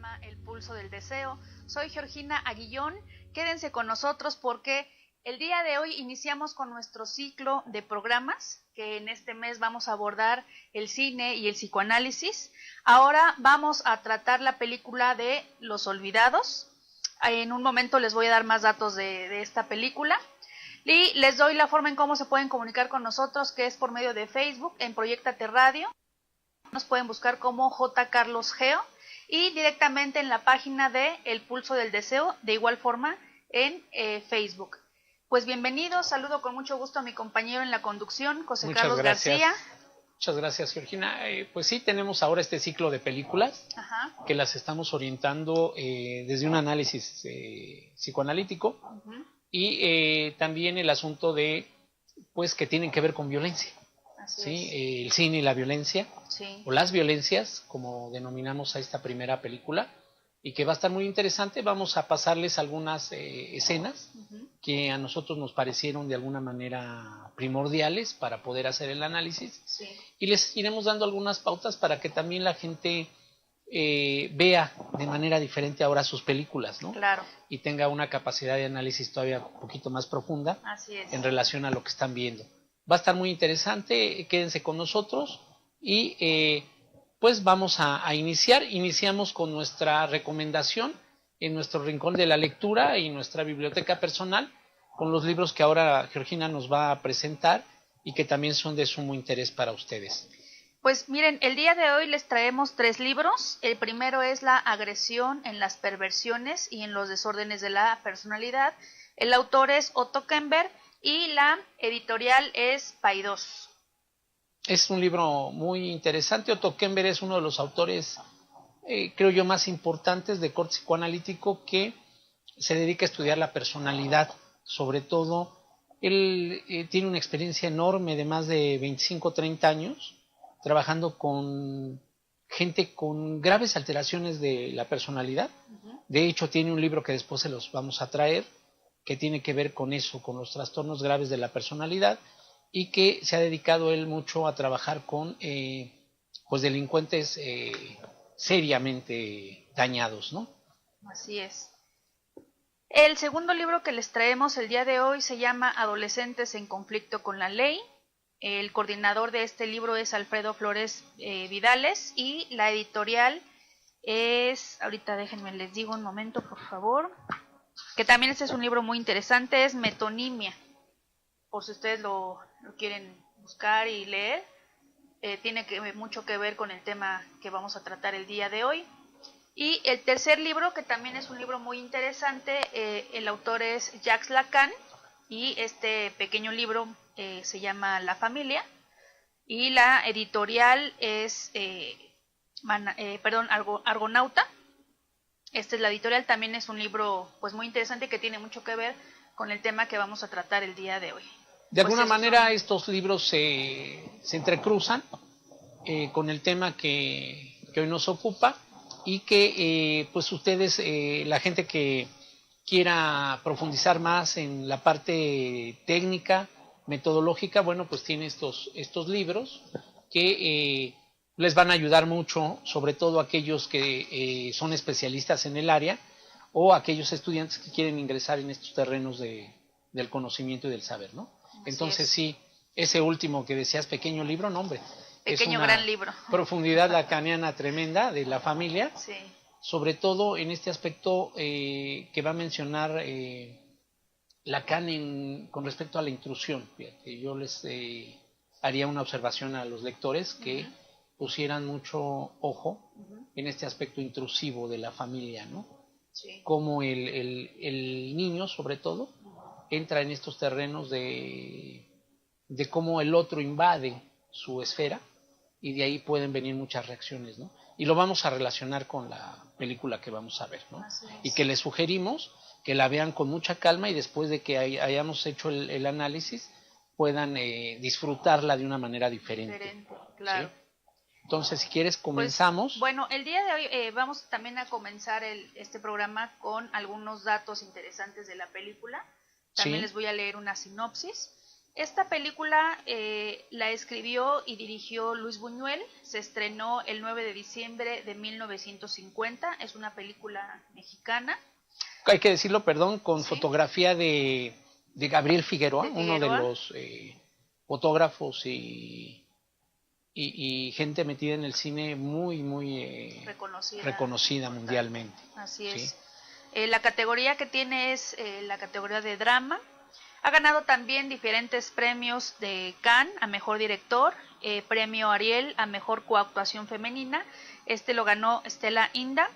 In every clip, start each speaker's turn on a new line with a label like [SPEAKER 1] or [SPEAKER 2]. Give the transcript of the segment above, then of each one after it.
[SPEAKER 1] programa El Pulso del Deseo. Soy Georgina Aguillón. Quédense con nosotros porque el día de hoy iniciamos con nuestro ciclo de programas, que en este mes vamos a abordar el cine y el psicoanálisis. Ahora vamos a tratar la película de Los Olvidados. En un momento les voy a dar más datos de esta película. Y les doy la forma en cómo se pueden comunicar con nosotros, que es por medio de Facebook, en Proyectate Radio. Nos pueden buscar como J. Carlos Geo y directamente en la página de El Pulso del Deseo, de igual forma en Facebook. Pues bienvenidos, saludo con mucho gusto a mi compañero en la conducción, José Carlos García.
[SPEAKER 2] Muchas gracias, Georgina. Pues sí, tenemos ahora este ciclo de películas.
[SPEAKER 1] Ajá.
[SPEAKER 2] Que las estamos orientando desde un análisis psicoanalítico.
[SPEAKER 1] Uh-huh.
[SPEAKER 2] Y también el asunto de, pues, que tienen que ver con violencia.
[SPEAKER 1] Así
[SPEAKER 2] ¿sí? El cine y la violencia,
[SPEAKER 1] sí.
[SPEAKER 2] O las violencias, como denominamos a esta primera película, y que va a estar muy interesante. Vamos a pasarles algunas escenas uh-huh. que a nosotros nos parecieron de alguna manera primordiales para poder hacer el análisis,
[SPEAKER 1] sí.
[SPEAKER 2] Y les iremos dando algunas pautas para que también la gente vea de manera diferente ahora sus películas, ¿no?
[SPEAKER 1] Claro.
[SPEAKER 2] Y tenga una capacidad de análisis todavía un poquito más profunda.
[SPEAKER 1] Así es.
[SPEAKER 2] En relación a lo que están viendo. Va a estar muy interesante, quédense con nosotros y pues vamos a iniciar. Iniciamos con nuestra recomendación en nuestro rincón de la lectura y nuestra biblioteca personal, con los libros que ahora Georgina nos va a presentar y que también son de sumo interés para ustedes.
[SPEAKER 1] Pues miren, el día de hoy les traemos 3 libros. El primero es La agresión en las perversiones y en los desórdenes de la personalidad. El autor es Otto Kemper y la editorial es Paidós.
[SPEAKER 2] Es un libro muy interesante. Otto Kemper es uno de los autores, creo yo, más importantes de corte psicoanalítico, que se dedica a estudiar la personalidad. Sobre todo, él tiene una experiencia enorme de más de 25-30 años, trabajando con gente con graves alteraciones de la personalidad. Uh-huh. De hecho, tiene un libro que después se los vamos a traer, que tiene que ver con eso, con los trastornos graves de la personalidad, y que se ha dedicado él mucho a trabajar con pues delincuentes seriamente dañados, ¿no?
[SPEAKER 1] Así es. El segundo libro que les traemos el día de hoy se llama Adolescentes en conflicto con la ley. El coordinador de este libro es Alfredo Flores Vidales y la editorial es, ahorita déjenme les digo un momento por favor, que también este es un libro muy interesante, es Metonimia, por si ustedes lo quieren buscar y leer. Tiene mucho que ver con el tema que vamos a tratar el día de hoy. Y el tercer libro, que también es un libro muy interesante, el autor es Jacques Lacan, y este pequeño libro se llama La familia, y la editorial es Argonauta. Esta es la editorial. También es un libro pues muy interesante que tiene mucho que ver con el tema que vamos a tratar el día de hoy.
[SPEAKER 2] De alguna manera estos libros se entrecruzan con el tema que hoy nos ocupa, y que pues ustedes, la gente que quiera profundizar más en la parte técnica, metodológica, bueno, pues tiene estos libros que les van a ayudar mucho, sobre todo aquellos que son especialistas en el área, o aquellos estudiantes que quieren ingresar en estos terrenos del conocimiento y del saber, ¿no? Entonces sí, ese último que decías, pequeño libro, no, hombre,
[SPEAKER 1] pequeño, es una gran libro.
[SPEAKER 2] Profundidad lacaniana tremenda de la familia.
[SPEAKER 1] Sí.
[SPEAKER 2] Sobre todo en este aspecto que va a mencionar Lacan con respecto a la intrusión. Fíjate, yo les haría una observación a los lectores que uh-huh. pusieran mucho ojo uh-huh. en este aspecto intrusivo de la familia, ¿no?
[SPEAKER 1] Sí.
[SPEAKER 2] Como el niño, sobre todo, entra en estos terrenos de cómo el otro invade su esfera, y de ahí pueden venir muchas reacciones, ¿no? Y lo vamos a relacionar con la película que vamos a ver, ¿no? Y que les sugerimos que la vean con mucha calma, y después de que hayamos hecho el análisis puedan disfrutarla de una manera diferente.
[SPEAKER 1] Claro.
[SPEAKER 2] ¿Sí? Entonces, si quieres, comenzamos.
[SPEAKER 1] Pues, bueno, el día de hoy vamos también a comenzar este programa con algunos datos interesantes de la película. También les voy a leer una sinopsis. Esta película la escribió y dirigió Luis Buñuel, se estrenó el 9 de diciembre de 1950, es una película mexicana.
[SPEAKER 2] Hay que decirlo, perdón, con
[SPEAKER 1] Sí.
[SPEAKER 2] fotografía de Gabriel Figueroa, uno de los fotógrafos y gente metida en el cine muy reconocida mundialmente.
[SPEAKER 1] Así es. ¿Sí? La categoría que tiene es la categoría de drama. Ha ganado también diferentes premios de Cannes a Mejor Director, premio Ariel a Mejor Coactuación Femenina, este lo ganó Stella Inda,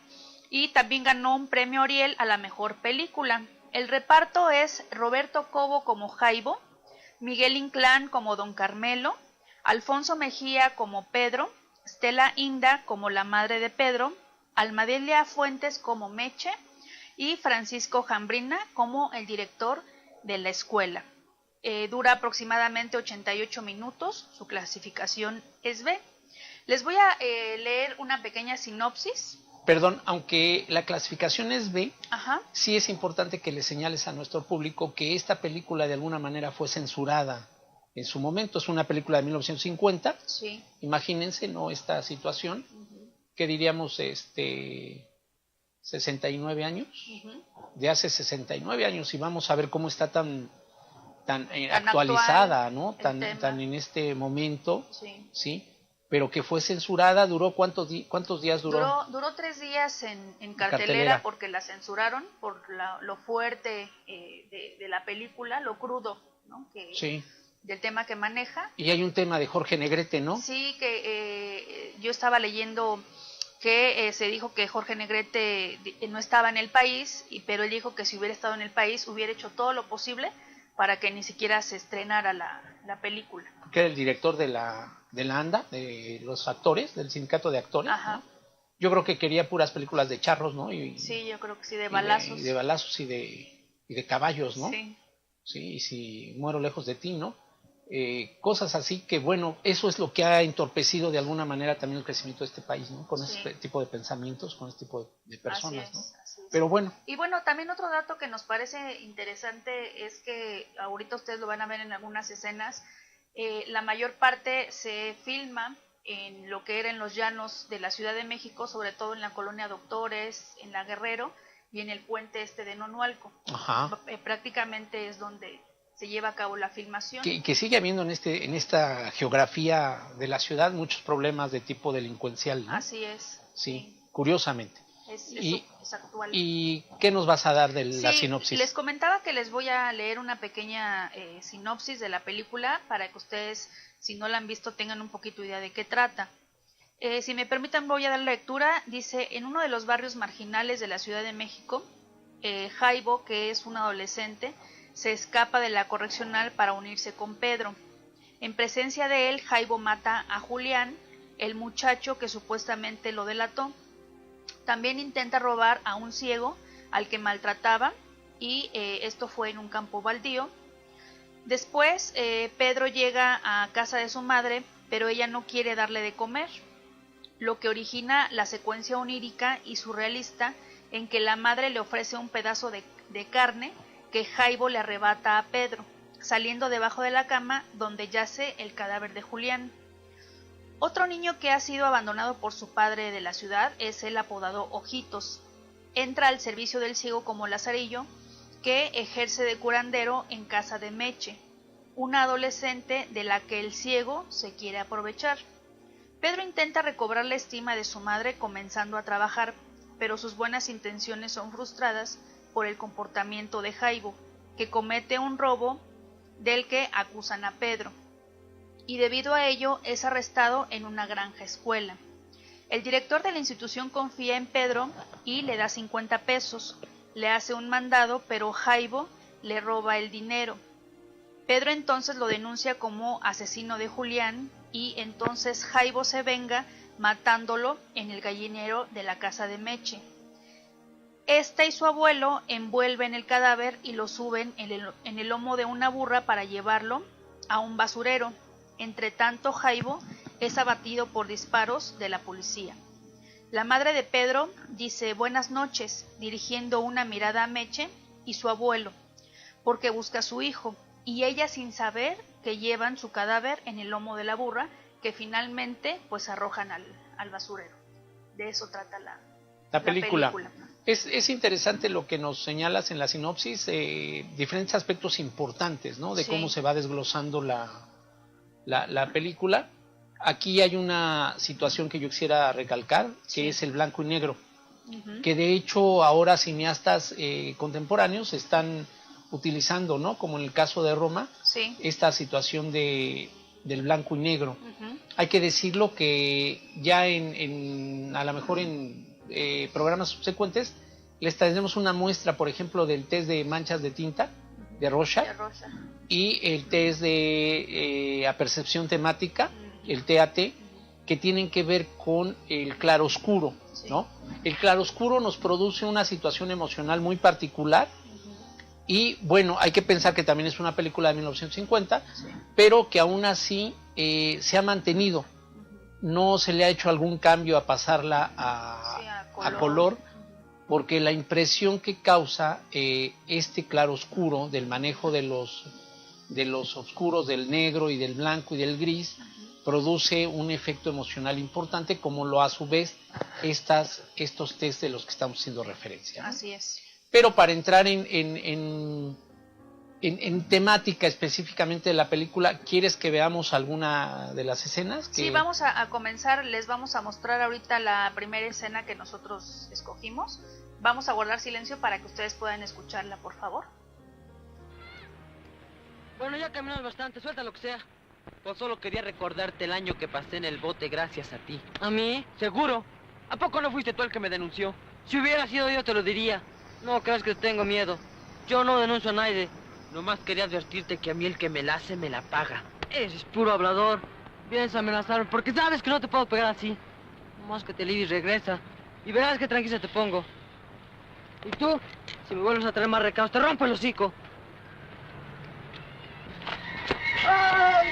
[SPEAKER 1] y también ganó un premio Ariel a la Mejor Película. El reparto es Roberto Cobo como Jaibo, Miguel Inclán como Don Carmelo, Alfonso Mejía como Pedro, Stella Inda como la madre de Pedro, Almadelia Fuentes como Meche y Francisco Jambrina como el director de la escuela. Dura aproximadamente 88 minutos, su clasificación es B. Les voy a leer una pequeña sinopsis.
[SPEAKER 2] Perdón, aunque la clasificación es B,
[SPEAKER 1] Ajá.
[SPEAKER 2] Sí es importante que le señales a nuestro público que esta película de alguna manera fue censurada en su momento. Es una película de 1950.
[SPEAKER 1] Sí.
[SPEAKER 2] Imagínense, ¿no? Esta situación, que diríamos 69 años, de hace 69 años, y vamos a ver cómo está tan actualizada, ¿no? Tan en este momento, ¿sí? Pero que fue censurada. ¿Duró cuántos días duró?
[SPEAKER 1] Duró 3 días en cartelera porque la censuraron por lo fuerte de la película, lo crudo, ¿no? Del tema que maneja.
[SPEAKER 2] Y hay un tema de Jorge Negrete, ¿no?
[SPEAKER 1] Sí, que yo estaba leyendo que se dijo que Jorge Negrete no estaba en el país, pero él dijo que si hubiera estado en el país hubiera hecho todo lo posible para que ni siquiera se estrenara la película.
[SPEAKER 2] Que era el director de la ANDA, de los actores, del sindicato de actores.
[SPEAKER 1] Ajá.
[SPEAKER 2] ¿No? Yo creo que quería puras películas de charros, ¿no?
[SPEAKER 1] Sí, yo creo que sí, de balazos.
[SPEAKER 2] De balazos y de caballos, ¿no?
[SPEAKER 1] Sí.
[SPEAKER 2] Sí, y si muero lejos de ti, ¿no? Cosas así que, bueno, eso es lo que ha entorpecido de alguna manera también el crecimiento de este país, ¿no? Con este tipo de pensamientos, con este tipo de personas, ¿no? Pero bueno.
[SPEAKER 1] Y bueno, también otro dato que nos parece interesante es que ahorita ustedes lo van a ver en algunas escenas, la mayor parte se filma en lo que eran los llanos de la Ciudad de México, sobre todo en la colonia Doctores, en la Guerrero y en el puente de Nonualco.
[SPEAKER 2] Ajá.
[SPEAKER 1] Prácticamente es donde se lleva a cabo la filmación.
[SPEAKER 2] Que sigue habiendo en esta geografía de la ciudad muchos problemas de tipo delincuencial, ¿no?
[SPEAKER 1] Así es.
[SPEAKER 2] Sí. Curiosamente.
[SPEAKER 1] Es actual.
[SPEAKER 2] ¿Y qué nos vas a dar de la sinopsis?
[SPEAKER 1] Les comentaba que les voy a leer una pequeña sinopsis de la película para que ustedes, si no la han visto, tengan un poquito de idea de qué trata. Si me permiten, voy a dar la lectura. Dice: en uno de los barrios marginales de la Ciudad de México, Jaibo, que es un adolescente, se escapa de la correccional para unirse con Pedro. En presencia de él, Jaibo mata a Julián, el muchacho que supuestamente lo delató. También intenta robar a un ciego al que maltrataba, y esto fue en un campo baldío. Después Pedro llega a casa de su madre, pero ella no quiere darle de comer, lo que origina la secuencia onírica y surrealista en que la madre le ofrece un pedazo de carne que Jaibo le arrebata a Pedro, saliendo debajo de la cama donde yace el cadáver de Julián. Otro niño que ha sido abandonado por su padre de la ciudad es el apodado Ojitos. Entra al servicio del ciego como Lazarillo, que ejerce de curandero en casa de Meche, una adolescente de la que el ciego se quiere aprovechar. Pedro intenta recobrar la estima de su madre comenzando a trabajar, pero sus buenas intenciones son frustradas por el comportamiento de Jaibo, que comete un robo del que acusan a Pedro, y debido a ello es arrestado en una granja escuela. El director de la institución confía en Pedro y le da 50 pesos, le hace un mandado, pero Jaibo le roba el dinero. Pedro entonces lo denuncia como asesino de Julián, y entonces Jaibo se venga matándolo en el gallinero de la casa de Meche. Esta y su abuelo envuelven el cadáver y lo suben en el lomo de una burra para llevarlo a un basurero. Entre tanto, Jaibo es abatido por disparos de la policía. La madre de Pedro dice buenas noches, dirigiendo una mirada a Meche y su abuelo, porque busca a su hijo. y ella sin saber que llevan su cadáver en el lomo de la burra, que finalmente pues arrojan al basurero. De eso trata la película.
[SPEAKER 2] Es interesante lo que nos señalas en la sinopsis, diferentes aspectos importantes, ¿no? De
[SPEAKER 1] Sí.
[SPEAKER 2] cómo se va desglosando la película. Aquí hay una situación que yo quisiera recalcar, que
[SPEAKER 1] Sí.
[SPEAKER 2] es el blanco y negro,
[SPEAKER 1] Uh-huh.
[SPEAKER 2] que de hecho ahora cineastas contemporáneos están utilizando, ¿no? Como en el caso de Roma,
[SPEAKER 1] Sí.
[SPEAKER 2] esta situación del blanco y negro.
[SPEAKER 1] Uh-huh.
[SPEAKER 2] Hay que decirlo que ya a lo mejor en programas subsecuentes les traeremos una muestra, por ejemplo, del test de manchas de tinta de Rorschach y el test de apercepción temática, el TAT, que tienen que ver con el claroscuro, ¿no? El claroscuro nos produce una situación emocional muy particular. Y bueno, hay que pensar que también es una película de 1950, sí, pero que aún así se ha mantenido. No se le ha hecho algún cambio a pasarla a color, porque la impresión que causa este claroscuro del manejo de los oscuros, del negro y del blanco y del gris, produce un efecto emocional importante, como lo a su vez estos test de los que estamos haciendo referencia, ¿no?
[SPEAKER 1] Así es.
[SPEAKER 2] Pero para entrar en temática específicamente de la película, ¿quieres que veamos alguna de las escenas?
[SPEAKER 1] Sí, vamos a comenzar, les vamos a mostrar ahorita la primera escena que nosotros escogimos. Vamos a guardar silencio para que ustedes puedan escucharla, por favor.
[SPEAKER 3] Bueno, ya caminamos bastante, suelta lo que sea. Pues solo quería recordarte el año que pasé en el bote gracias a ti. ¿A mí? Seguro. ¿A poco no fuiste tú el que me denunció? Si hubiera sido yo te lo diría. No creas que tengo miedo. Yo no denuncio a nadie. Nomás quería advertirte que a mí el que me la hace me la paga. Eres puro hablador. Vienes a amenazarme porque sabes que no te puedo pegar así. Nomás que te libres y regresa. Y verás qué tranquila te pongo. Y tú, si me vuelves a traer más recados, te rompo el hocico. ¡Ay!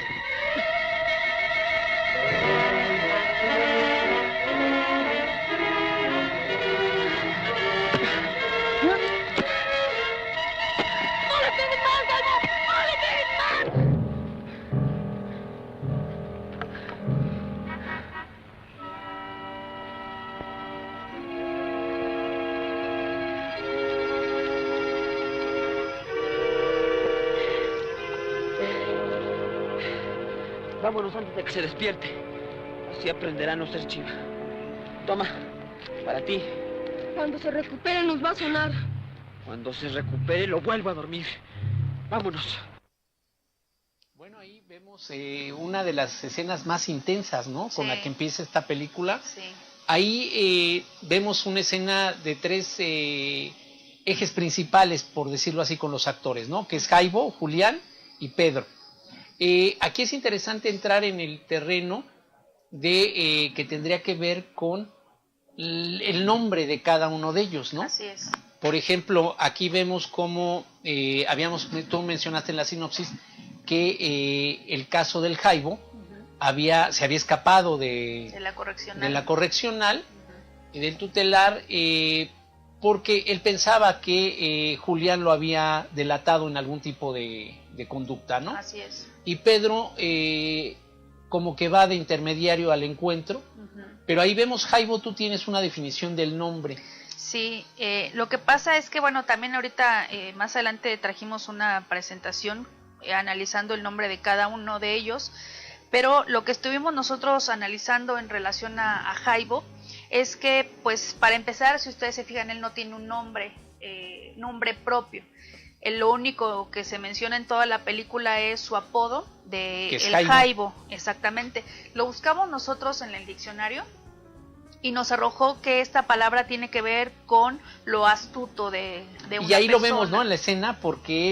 [SPEAKER 3] Vámonos antes de que se despierte. Así aprenderá a no ser chiva. Toma, para ti.
[SPEAKER 4] Cuando se recupere nos va a sonar.
[SPEAKER 3] Cuando se recupere lo vuelvo a dormir. Vámonos.
[SPEAKER 2] Bueno, ahí vemos una de las escenas más intensas, ¿no? Con la que empieza esta película.
[SPEAKER 1] Sí.
[SPEAKER 2] Ahí vemos una escena de tres ejes principales, por decirlo así, con los actores, ¿no? Que es Jaibo, Julián y Pedro. Aquí es interesante entrar en el terreno de que tendría que ver con el nombre de cada uno de ellos, ¿no?
[SPEAKER 1] Así es.
[SPEAKER 2] Por ejemplo, aquí vemos cómo tú mencionaste en la sinopsis que el caso del Jaibo se había escapado de la correccional y del tutelar, porque él pensaba que Julián lo había delatado en algún tipo de conducta, ¿no?
[SPEAKER 1] Así es.
[SPEAKER 2] Y Pedro como que va de intermediario al encuentro, pero ahí vemos, Jaibo, tú tienes una definición del nombre.
[SPEAKER 1] Sí, lo que pasa es que, bueno, también ahorita más adelante trajimos una presentación analizando el nombre de cada uno de ellos, pero lo que estuvimos nosotros analizando en relación a Jaibo es que, pues, para empezar, si ustedes se fijan, él no tiene un nombre propio. Lo único que se menciona en toda la película es su apodo de el Jaibo, exactamente. Lo buscamos nosotros en el diccionario y nos arrojó que esta palabra tiene que ver con lo astuto de una persona.
[SPEAKER 2] Y ahí lo vemos, ¿no? En la escena, porque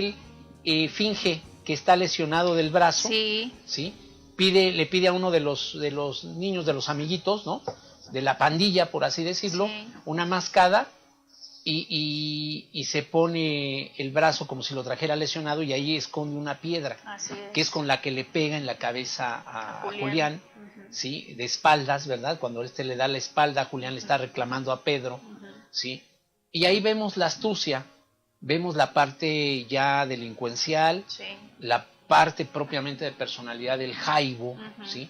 [SPEAKER 2] él finge que está lesionado del brazo.
[SPEAKER 1] Sí.
[SPEAKER 2] ¿Sí? Le pide a uno de los niños, de los amiguitos, ¿no? De la pandilla, por así decirlo, una mascada. Y se pone el brazo como si lo trajera lesionado y ahí esconde una piedra, que es con la que le pega en la cabeza a Julián, ¿sí? De espaldas, ¿verdad? Cuando le da la espalda, Julián le está reclamando a Pedro, ¿sí? Y ahí vemos la astucia vemos la parte ya delincuencial,
[SPEAKER 1] Sí.
[SPEAKER 2] la parte propiamente de personalidad del Jaibo, ¿sí?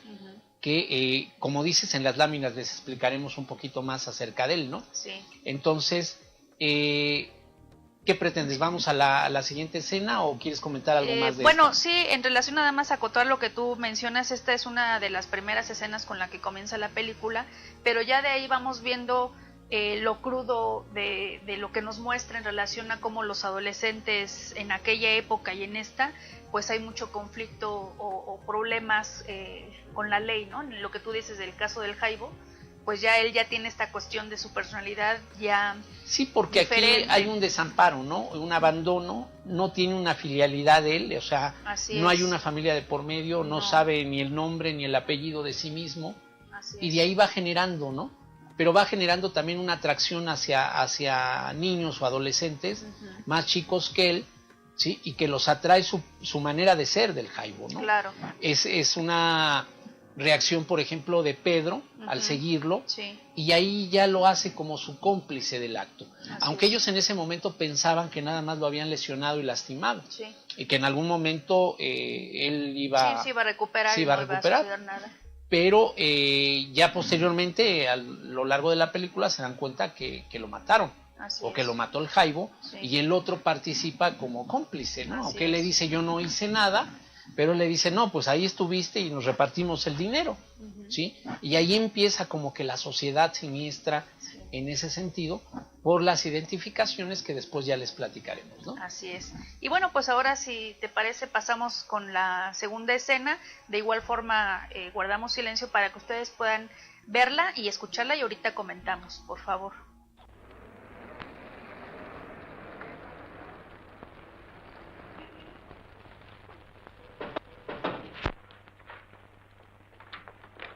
[SPEAKER 2] Que, como dices, en las láminas les explicaremos un poquito más acerca de él, ¿no?
[SPEAKER 1] Sí.
[SPEAKER 2] Entonces, ¿qué pretendes? ¿Vamos a la siguiente escena o quieres comentar algo más de
[SPEAKER 1] Bueno,
[SPEAKER 2] esta?
[SPEAKER 1] sí, en relación nada más a acotar lo que tú mencionas, esta es una de las primeras escenas con la que comienza la película, pero ya de ahí vamos viendo lo crudo de lo que nos muestra en relación a cómo los adolescentes en aquella época y en esta, pues hay mucho conflicto o problemas con la ley, ¿no? En lo que tú dices del caso del Jaibo, pues ya él ya tiene esta cuestión de su personalidad ya
[SPEAKER 2] Sí, porque
[SPEAKER 1] diferente.
[SPEAKER 2] aquí hay un desamparo, ¿no? Un abandono, no tiene una filialidad de él, o sea,
[SPEAKER 1] Así
[SPEAKER 2] no hay
[SPEAKER 1] es.
[SPEAKER 2] una familia de por medio, no sabe ni el nombre ni el apellido de sí mismo,
[SPEAKER 1] Así
[SPEAKER 2] y
[SPEAKER 1] es.
[SPEAKER 2] de ahí va generando, ¿no? Pero va generando también una atracción hacia niños o adolescentes más chicos que él, ¿sí? Y que los atrae su manera de ser del Jaibo, ¿no?
[SPEAKER 1] Claro.
[SPEAKER 2] Es una reacción, por ejemplo, de Pedro al seguirlo,
[SPEAKER 1] Sí.
[SPEAKER 2] y ahí ya lo hace como su cómplice del acto.
[SPEAKER 1] Así
[SPEAKER 2] Aunque
[SPEAKER 1] es.
[SPEAKER 2] ellos en ese momento pensaban que nada más lo habían lesionado y lastimado,
[SPEAKER 1] Sí.
[SPEAKER 2] y que en algún momento él iba...
[SPEAKER 1] Sí, iba a recuperar.
[SPEAKER 2] sí
[SPEAKER 1] y
[SPEAKER 2] iba a
[SPEAKER 1] no
[SPEAKER 2] recuperar.
[SPEAKER 1] suceder nada.
[SPEAKER 2] Pero ya posteriormente, a lo largo de la película, se dan cuenta que lo mataron,
[SPEAKER 1] Así
[SPEAKER 2] o que
[SPEAKER 1] es.
[SPEAKER 2] lo mató el Jaibo,
[SPEAKER 1] Sí.
[SPEAKER 2] y el otro participa como cómplice, ¿no?
[SPEAKER 1] Así
[SPEAKER 2] Aunque él le
[SPEAKER 1] es.
[SPEAKER 2] dice, yo no hice nada, pero él le dice, no, pues ahí estuviste y nos repartimos el dinero, ¿sí? Y ahí empieza como que la sociedad siniestra en ese sentido, por las identificaciones que después ya les platicaremos, ¿no?
[SPEAKER 1] Así es. Y bueno, pues ahora, si te parece, pasamos con la segunda escena. De igual forma, guardamos silencio para que ustedes puedan verla y escucharla, y ahorita comentamos, por favor.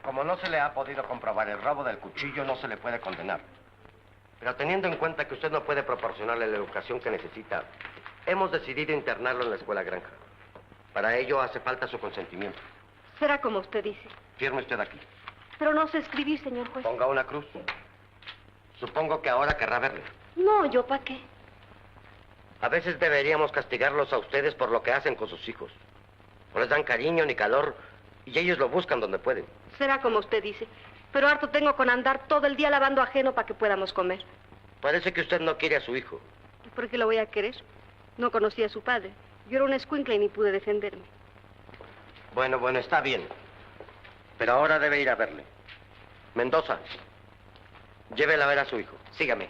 [SPEAKER 5] Como no se le ha podido comprobar el robo del cuchillo, no se le puede condenar. Pero teniendo en cuenta que usted no puede proporcionarle la educación que necesita, hemos decidido internarlo en la escuela granja. Para ello hace falta su consentimiento.
[SPEAKER 4] Será como usted dice.
[SPEAKER 5] Firme usted aquí.
[SPEAKER 4] Pero no sé escribir, señor juez.
[SPEAKER 5] Ponga una cruz. Supongo que ahora querrá verle.
[SPEAKER 4] No, ¿yo para qué?
[SPEAKER 5] A veces deberíamos castigarlos a ustedes por lo que hacen con sus hijos. No les dan cariño ni calor y ellos lo buscan donde pueden.
[SPEAKER 4] Será como usted dice. Pero harto tengo con andar todo el día lavando ajeno para que podamos comer.
[SPEAKER 5] Parece que usted no quiere a su hijo.
[SPEAKER 4] ¿Y por qué lo voy a querer? No conocí a su padre. Yo era una escuincla y ni pude defenderme.
[SPEAKER 5] Bueno, está bien. Pero ahora debe ir a verle. Mendoza, llévela a ver a su hijo. Sígame.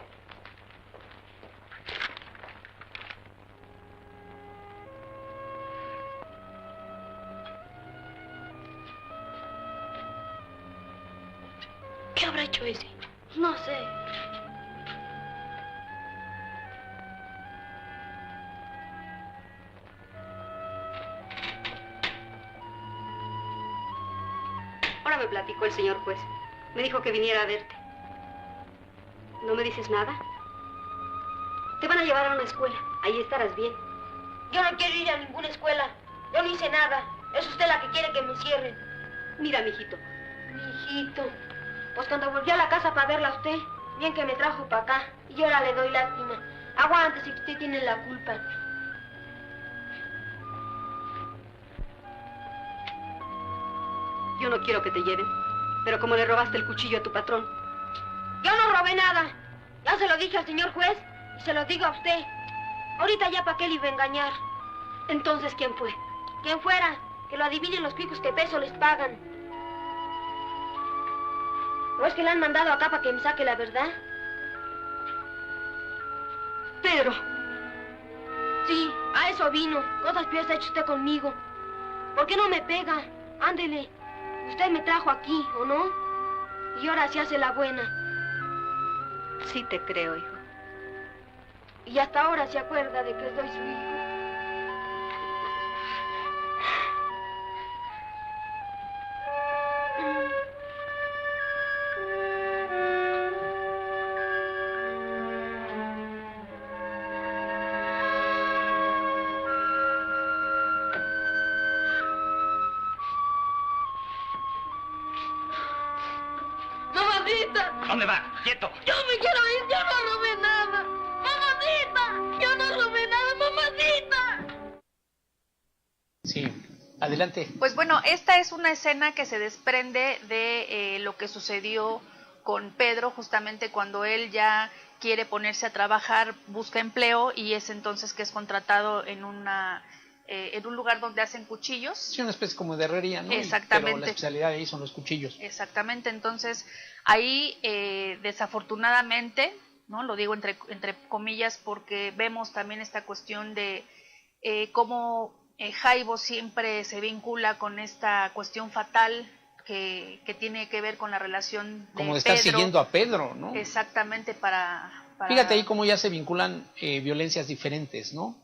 [SPEAKER 4] ¿Qué habrá hecho ese? No sé. Ahora me platicó el señor juez. Me dijo que viniera a verte. ¿No me dices nada? Te van a llevar a una escuela. Ahí estarás bien.
[SPEAKER 6] Yo no quiero ir a ninguna escuela. Yo no hice nada. Es usted la que quiere que me cierren.
[SPEAKER 4] Mira, mijito.
[SPEAKER 6] Mijito. Pues cuando volví a la casa para verla a usted, bien que me trajo para acá. Y ahora le doy lástima. Aguántese que usted tiene la culpa.
[SPEAKER 4] Yo no quiero que te lleven. Pero como le robaste el cuchillo a tu patrón.
[SPEAKER 6] Yo no robé nada. Ya se lo dije al señor juez y se lo digo a usted. Ahorita ya para qué le iba a engañar.
[SPEAKER 4] Entonces, ¿quién fue?
[SPEAKER 6] Quien fuera, que lo adivinen los picos que peso les pagan. ¿O es que le han mandado acá para que me saque la verdad?
[SPEAKER 4] Pedro.
[SPEAKER 6] Sí, a eso vino. Cosas peores ha hecho usted conmigo. ¿Por qué no me pega? Ándele. Usted me trajo aquí, ¿o no? Y ahora se hace la buena.
[SPEAKER 4] Sí te creo, hijo.
[SPEAKER 6] Y hasta ahora se acuerda de que soy su hijo.
[SPEAKER 5] ¿Dónde va? ¡Quieto!
[SPEAKER 6] Yo me quiero ir, yo no robé nada. Mamacita, yo no robé
[SPEAKER 2] Adelante.
[SPEAKER 1] Pues bueno, esta es una escena que se desprende de lo que sucedió con Pedro, justamente cuando él ya quiere ponerse a trabajar, busca empleo y es entonces que es contratado en un lugar donde hacen cuchillos.
[SPEAKER 2] Sí, una especie como de herrería, ¿no?
[SPEAKER 1] Exactamente.
[SPEAKER 2] Pero la especialidad de ahí son los cuchillos.
[SPEAKER 1] Exactamente, entonces ahí desafortunadamente, ¿no? Lo digo entre comillas porque vemos también esta cuestión de cómo Jaibo siempre se vincula con esta cuestión fatal que tiene que ver con la relación de
[SPEAKER 2] como de estar
[SPEAKER 1] Pedro.
[SPEAKER 2] siguiendo a Pedro, ¿no?
[SPEAKER 1] Exactamente, para...
[SPEAKER 2] Fíjate ahí cómo ya se vinculan violencias diferentes, ¿no?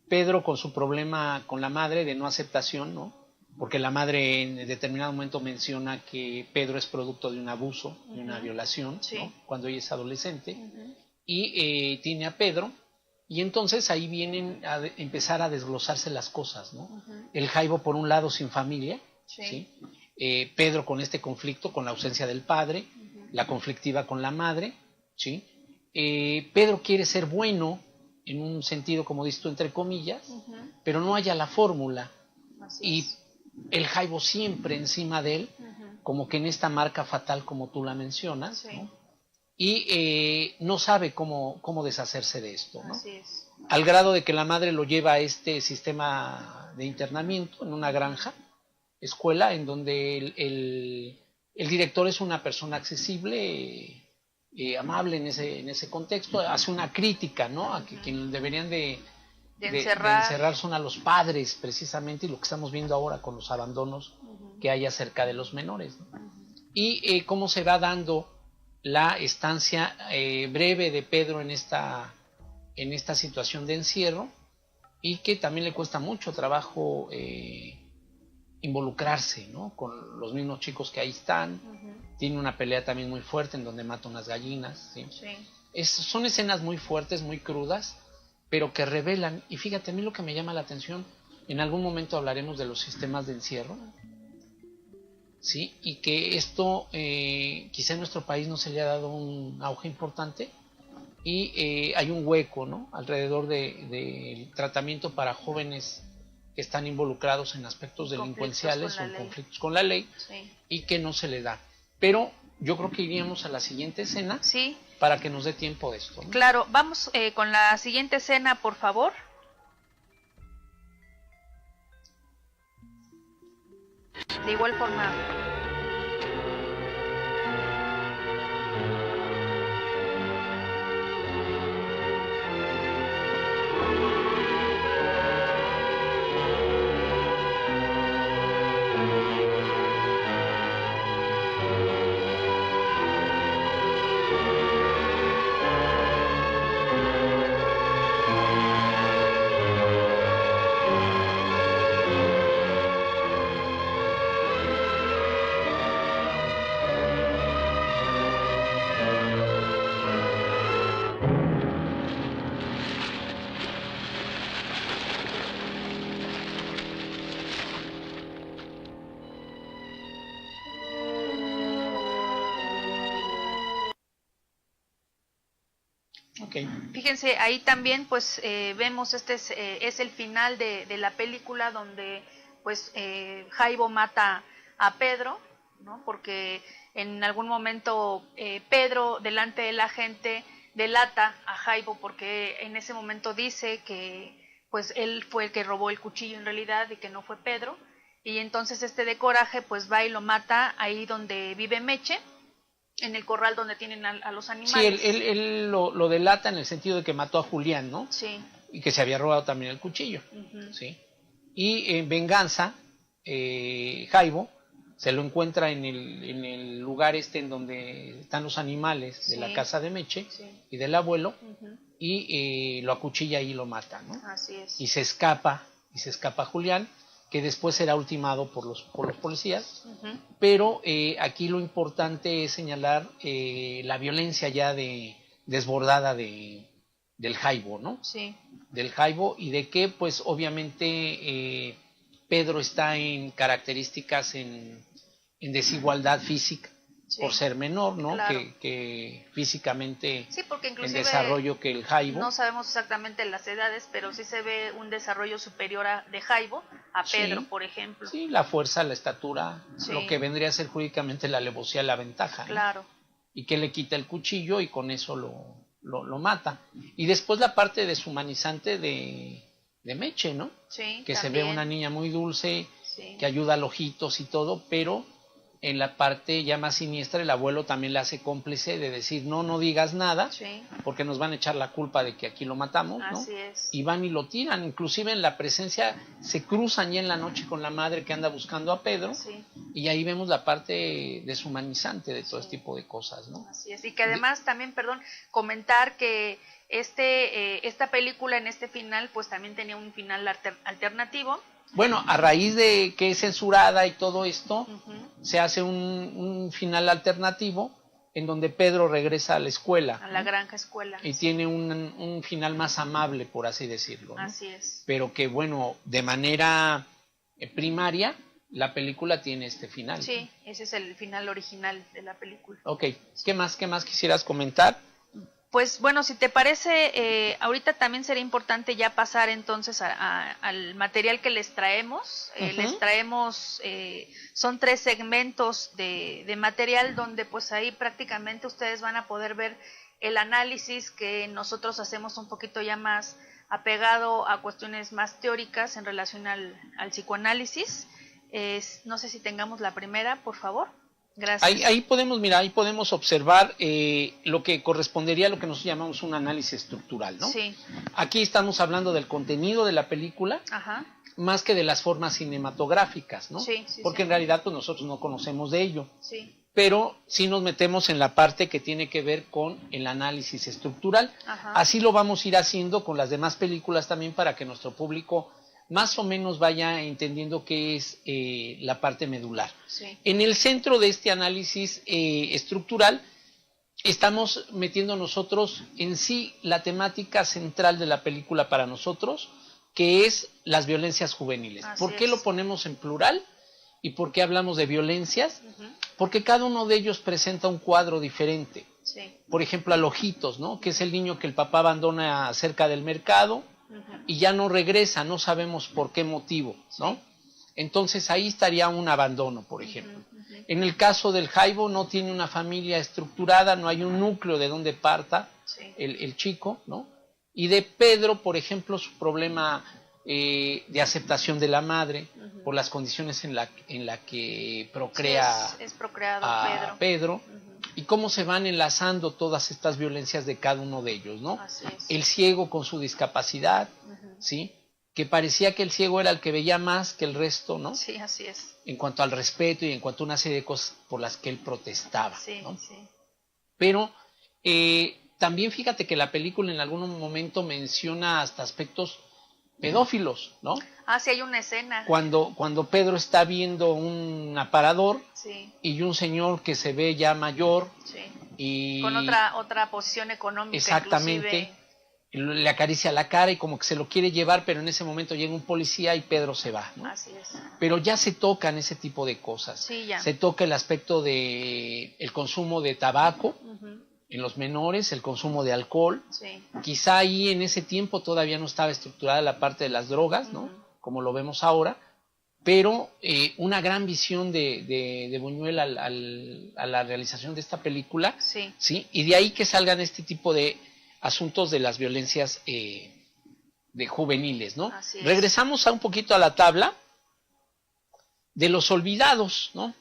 [SPEAKER 2] Pedro con su problema con la madre de no aceptación, ¿no? Porque la madre en determinado momento menciona que Pedro es producto de un abuso, de una violación,
[SPEAKER 1] sí,
[SPEAKER 2] ¿no? Cuando ella es adolescente, y tiene a Pedro, y entonces ahí vienen a empezar a desglosarse las cosas, ¿no? El Jaibo por un lado sin familia, ¿sí? Pedro con este conflicto, con la ausencia del padre, la conflictiva con la madre, ¿sí? Pedro quiere ser bueno, en un sentido, como dices tú, entre comillas, pero no haya la fórmula. Y el Jaibo siempre encima de él, como que en esta marca fatal como tú la mencionas, ¿no? Y no sabe cómo deshacerse de esto, ¿no?
[SPEAKER 1] Así es.
[SPEAKER 2] Al grado de que la madre lo lleva a este sistema de internamiento en una granja, escuela, en donde el director es una persona accesible, amable en ese contexto, hace una crítica, ¿no? A que quienes deberían de encerrar son a los padres, precisamente, y lo que estamos viendo ahora con los abandonos que hay acerca de los menores, ¿no? Y cómo se va dando la estancia breve de Pedro en esta situación de encierro, y que también le cuesta mucho trabajo involucrarse, ¿no? Con los mismos chicos que ahí están. Tiene una pelea también muy fuerte en donde mata unas gallinas, ¿sí? Son escenas muy fuertes, muy crudas, pero que revelan, y fíjate, a mí lo que me llama la atención, en algún momento hablaremos de los sistemas de encierro, ¿sí? Y que esto quizá en nuestro país no se le ha dado un auge importante, y hay un hueco, ¿no? Alrededor del tratamiento para jóvenes que están involucrados en aspectos delincuenciales o en conflictos con la ley, y que no se le da. Pero yo creo que iríamos a la siguiente escena para que nos dé tiempo de esto, ¿no?
[SPEAKER 1] Claro, vamos con la siguiente escena, por favor. De igual forma... Fíjense, ahí también pues vemos, este es el final de la película, donde pues Jaibo mata a Pedro, ¿no? Porque en algún momento Pedro delante de la gente delata a Jaibo, porque en ese momento dice que pues él fue el que robó el cuchillo en realidad y que no fue Pedro, y entonces de coraje pues va y lo mata ahí donde vive Meche, en el corral donde tienen a los animales.
[SPEAKER 2] Sí, él lo delata en el sentido de que mató a Julián, ¿no?
[SPEAKER 1] Sí.
[SPEAKER 2] Y que se había robado también el cuchillo, ¿sí? Y en venganza, Jaibo se lo encuentra en el lugar en donde están los animales de la casa de Meche y del abuelo, y lo acuchilla y lo mata, ¿no?
[SPEAKER 1] Así es.
[SPEAKER 2] Y se escapa Julián, que después será ultimado por los policías, pero aquí lo importante es señalar la violencia ya desbordada del Jaibo, ¿no? Sí. Del Jaibo, y de que pues obviamente Pedro está en características en desigualdad física, por ser menor, ¿no? Claro. Que físicamente
[SPEAKER 1] porque inclusive
[SPEAKER 2] en desarrollo que el Jaibo.
[SPEAKER 1] No sabemos exactamente las edades, pero sí se ve un desarrollo superior de Jaibo a Pedro,
[SPEAKER 2] Sí.
[SPEAKER 1] por ejemplo.
[SPEAKER 2] Sí, la fuerza, la estatura,
[SPEAKER 1] Sí.
[SPEAKER 2] lo que vendría a ser jurídicamente la alevosía, la ventaja, ¿no?
[SPEAKER 1] Claro.
[SPEAKER 2] Y que le quita el cuchillo y con eso lo mata. Y después la parte deshumanizante de Meche, ¿no?
[SPEAKER 1] Sí,
[SPEAKER 2] Que
[SPEAKER 1] también.
[SPEAKER 2] se ve una niña muy dulce,
[SPEAKER 1] Sí.
[SPEAKER 2] que ayuda a los ojitos y todo, pero en la parte ya más siniestra el abuelo también le hace cómplice de decir no digas nada,
[SPEAKER 1] Sí,
[SPEAKER 2] porque nos van a echar la culpa de que aquí lo matamos, ¿no?
[SPEAKER 1] así es.
[SPEAKER 2] Y van y lo tiran, inclusive en la presencia se cruzan ya en la noche con la madre que anda buscando a Pedro,
[SPEAKER 1] Sí,
[SPEAKER 2] y ahí vemos la parte deshumanizante de todo
[SPEAKER 1] Sí.
[SPEAKER 2] este tipo de cosas, ¿no?
[SPEAKER 1] así es. Y que además también, perdón, comentar que esta película en este final, pues también tenía un final alternativo.
[SPEAKER 2] Bueno, a raíz de que es censurada y todo esto,
[SPEAKER 1] Ujú.
[SPEAKER 2] se hace un final alternativo en donde Pedro regresa a la escuela,
[SPEAKER 1] A la
[SPEAKER 2] ¿no?
[SPEAKER 1] granja escuela.
[SPEAKER 2] Y tiene un final más amable, por así decirlo, ¿no?
[SPEAKER 1] Así es.
[SPEAKER 2] Pero que, bueno, de manera primaria, la película tiene este final.
[SPEAKER 1] Sí, ese es el final original de la película.
[SPEAKER 2] Ok, ¿qué más quisieras comentar?
[SPEAKER 1] Pues bueno, si te parece, ahorita también sería importante ya pasar entonces al material que les traemos.
[SPEAKER 2] Ujú.
[SPEAKER 1] Les traemos, son 3 segmentos de material donde pues ahí prácticamente ustedes van a poder ver el análisis que nosotros hacemos un poquito ya más apegado a cuestiones más teóricas en relación al psicoanálisis. No sé si tengamos la primera, por favor. Gracias.
[SPEAKER 2] Ahí podemos, mira, ahí podemos observar lo que correspondería a lo que nosotros llamamos un análisis estructural, ¿no?
[SPEAKER 1] Sí,
[SPEAKER 2] Aquí estamos hablando del contenido de la película,
[SPEAKER 1] ajá,
[SPEAKER 2] más que de las formas cinematográficas, ¿no?
[SPEAKER 1] Sí, sí,
[SPEAKER 2] Porque
[SPEAKER 1] sí.
[SPEAKER 2] en realidad pues nosotros no conocemos de ello,
[SPEAKER 1] sí,
[SPEAKER 2] pero sí nos metemos en la parte que tiene que ver con el análisis estructural.
[SPEAKER 1] ajá.
[SPEAKER 2] Así lo vamos a ir haciendo con las demás películas también para que nuestro público más o menos vaya entendiendo qué es la parte medular.
[SPEAKER 1] Sí,
[SPEAKER 2] En el centro de este análisis estructural estamos metiendo nosotros en sí la temática central de la película para nosotros, que es las violencias juveniles.
[SPEAKER 1] Así
[SPEAKER 2] ¿Por qué
[SPEAKER 1] es.
[SPEAKER 2] lo ponemos en plural? ¿Y por qué hablamos de violencias?
[SPEAKER 1] ujú,
[SPEAKER 2] Porque cada uno de ellos presenta un cuadro diferente.
[SPEAKER 1] sí,
[SPEAKER 2] Por ejemplo, al Ojitos, ¿no? Que es el niño que el papá abandona cerca del mercado
[SPEAKER 1] ujú,
[SPEAKER 2] y ya no regresa, no sabemos por qué motivo, ¿no? Entonces ahí estaría un abandono, por ejemplo.
[SPEAKER 1] ujú,
[SPEAKER 2] En el caso del Jaibo no tiene una familia estructurada, no hay un núcleo de donde parta
[SPEAKER 1] sí,
[SPEAKER 2] el chico, ¿no? Y de Pedro, por ejemplo, su problema de aceptación de la madre
[SPEAKER 1] ujú.
[SPEAKER 2] por las condiciones en la que
[SPEAKER 1] Sí,
[SPEAKER 2] procrea
[SPEAKER 1] es procreado
[SPEAKER 2] a
[SPEAKER 1] Pedro.
[SPEAKER 2] Pedro, y cómo se van enlazando todas estas violencias de cada uno de ellos, ¿no?
[SPEAKER 1] Así es.
[SPEAKER 2] El ciego con su discapacidad,
[SPEAKER 1] Ujú.
[SPEAKER 2] ¿sí? Que parecía que el ciego era el que veía más que el resto, ¿no?
[SPEAKER 1] Sí, así es.
[SPEAKER 2] En cuanto al respeto y en cuanto a una serie de cosas por las que él protestaba,
[SPEAKER 1] Sí,
[SPEAKER 2] ¿no?
[SPEAKER 1] sí.
[SPEAKER 2] Pero también fíjate que la película en algún momento menciona hasta aspectos pedófilos, ¿no?
[SPEAKER 1] Ah, sí, hay una escena.
[SPEAKER 2] Cuando Pedro está viendo un aparador
[SPEAKER 1] Sí,
[SPEAKER 2] y un señor que se ve ya mayor
[SPEAKER 1] sí.
[SPEAKER 2] y
[SPEAKER 1] Con otra posición económica.
[SPEAKER 2] exactamente
[SPEAKER 1] Inclusive.
[SPEAKER 2] le acaricia la cara y como que se lo quiere llevar, pero en ese momento llega un policía y Pedro se va, ¿no?
[SPEAKER 1] Así es.
[SPEAKER 2] Pero ya se tocan ese tipo de cosas.
[SPEAKER 1] Sí, ya.
[SPEAKER 2] Se toca el aspecto de el consumo de tabaco
[SPEAKER 1] Ujú,
[SPEAKER 2] en los menores, el consumo de alcohol.
[SPEAKER 1] sí,
[SPEAKER 2] Quizá ahí en ese tiempo todavía no estaba estructurada la parte de las drogas, ¿no?
[SPEAKER 1] Ujú.
[SPEAKER 2] Como lo vemos ahora, pero una gran visión de Buñuel a la realización de esta película,
[SPEAKER 1] sí.
[SPEAKER 2] ¿sí? Y de ahí que salgan este tipo de asuntos de las violencias de juveniles, ¿no?
[SPEAKER 1] Así es.
[SPEAKER 2] Regresamos un poquito a la tabla de los olvidados, ¿no?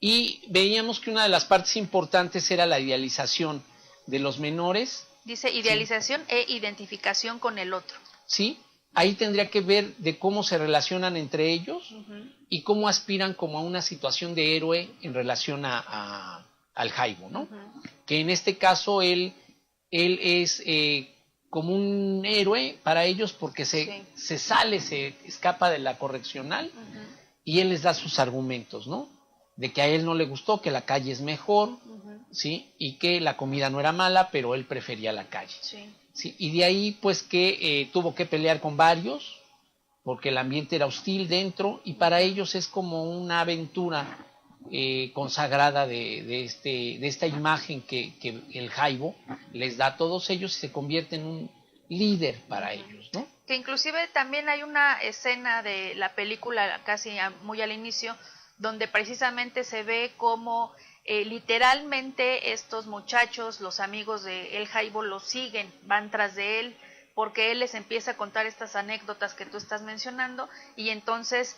[SPEAKER 2] Y veíamos que una de las partes importantes era la idealización de los menores,
[SPEAKER 1] Dice idealización e identificación con el otro.
[SPEAKER 2] ¿sí? Ahí tendría que ver de cómo se relacionan entre ellos
[SPEAKER 1] Ujú,
[SPEAKER 2] y cómo aspiran como a una situación de héroe en relación al Jaibo, ¿no?
[SPEAKER 1] ujú,
[SPEAKER 2] Que en este caso él es como un héroe para ellos porque se escapa de la correccional
[SPEAKER 1] ujú,
[SPEAKER 2] y él les da sus argumentos, ¿no? De que a él no le gustó, que la calle es mejor,
[SPEAKER 1] ujú,
[SPEAKER 2] ¿sí? Y que la comida no era mala, pero él prefería la calle,
[SPEAKER 1] sí,
[SPEAKER 2] ¿sí? Y de ahí pues que tuvo que pelear con varios porque el ambiente era hostil dentro y para ellos es como una aventura consagrada de esta imagen que el Jaibo les da a todos ellos y se convierte en un líder para ellos, ¿no?
[SPEAKER 1] Que inclusive también hay una escena de la película casi muy al inicio donde precisamente se ve como literalmente estos muchachos, los amigos de El Jaibo, lo siguen, van tras de él, porque él les empieza a contar estas anécdotas que tú estás mencionando, y entonces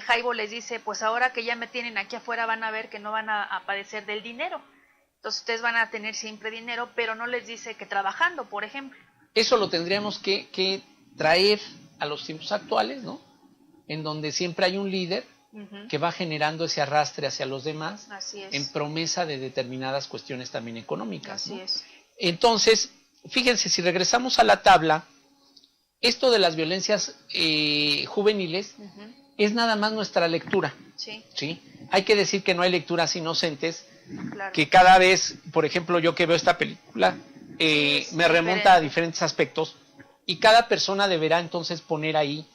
[SPEAKER 1] Jaibo les dice, pues ahora que ya me tienen aquí afuera van a ver que no van a padecer del dinero, entonces ustedes van a tener siempre dinero, pero no les dice que trabajando, por ejemplo.
[SPEAKER 2] Eso lo tendríamos que traer a los tiempos actuales, ¿no? En donde siempre hay un líder que va generando ese arrastre hacia los demás.
[SPEAKER 1] Así es.
[SPEAKER 2] En promesa de determinadas cuestiones también económicas.
[SPEAKER 1] Así
[SPEAKER 2] ¿no?
[SPEAKER 1] es.
[SPEAKER 2] Entonces, fíjense, si regresamos a la tabla, esto de las violencias juveniles es nada más nuestra lectura.
[SPEAKER 1] Sí.
[SPEAKER 2] ¿Sí? Hay que decir que no hay lecturas inocentes,
[SPEAKER 1] Claro.
[SPEAKER 2] que cada vez, por ejemplo, yo que veo esta película, me remonta a diferentes aspectos, y cada persona deberá entonces poner ahí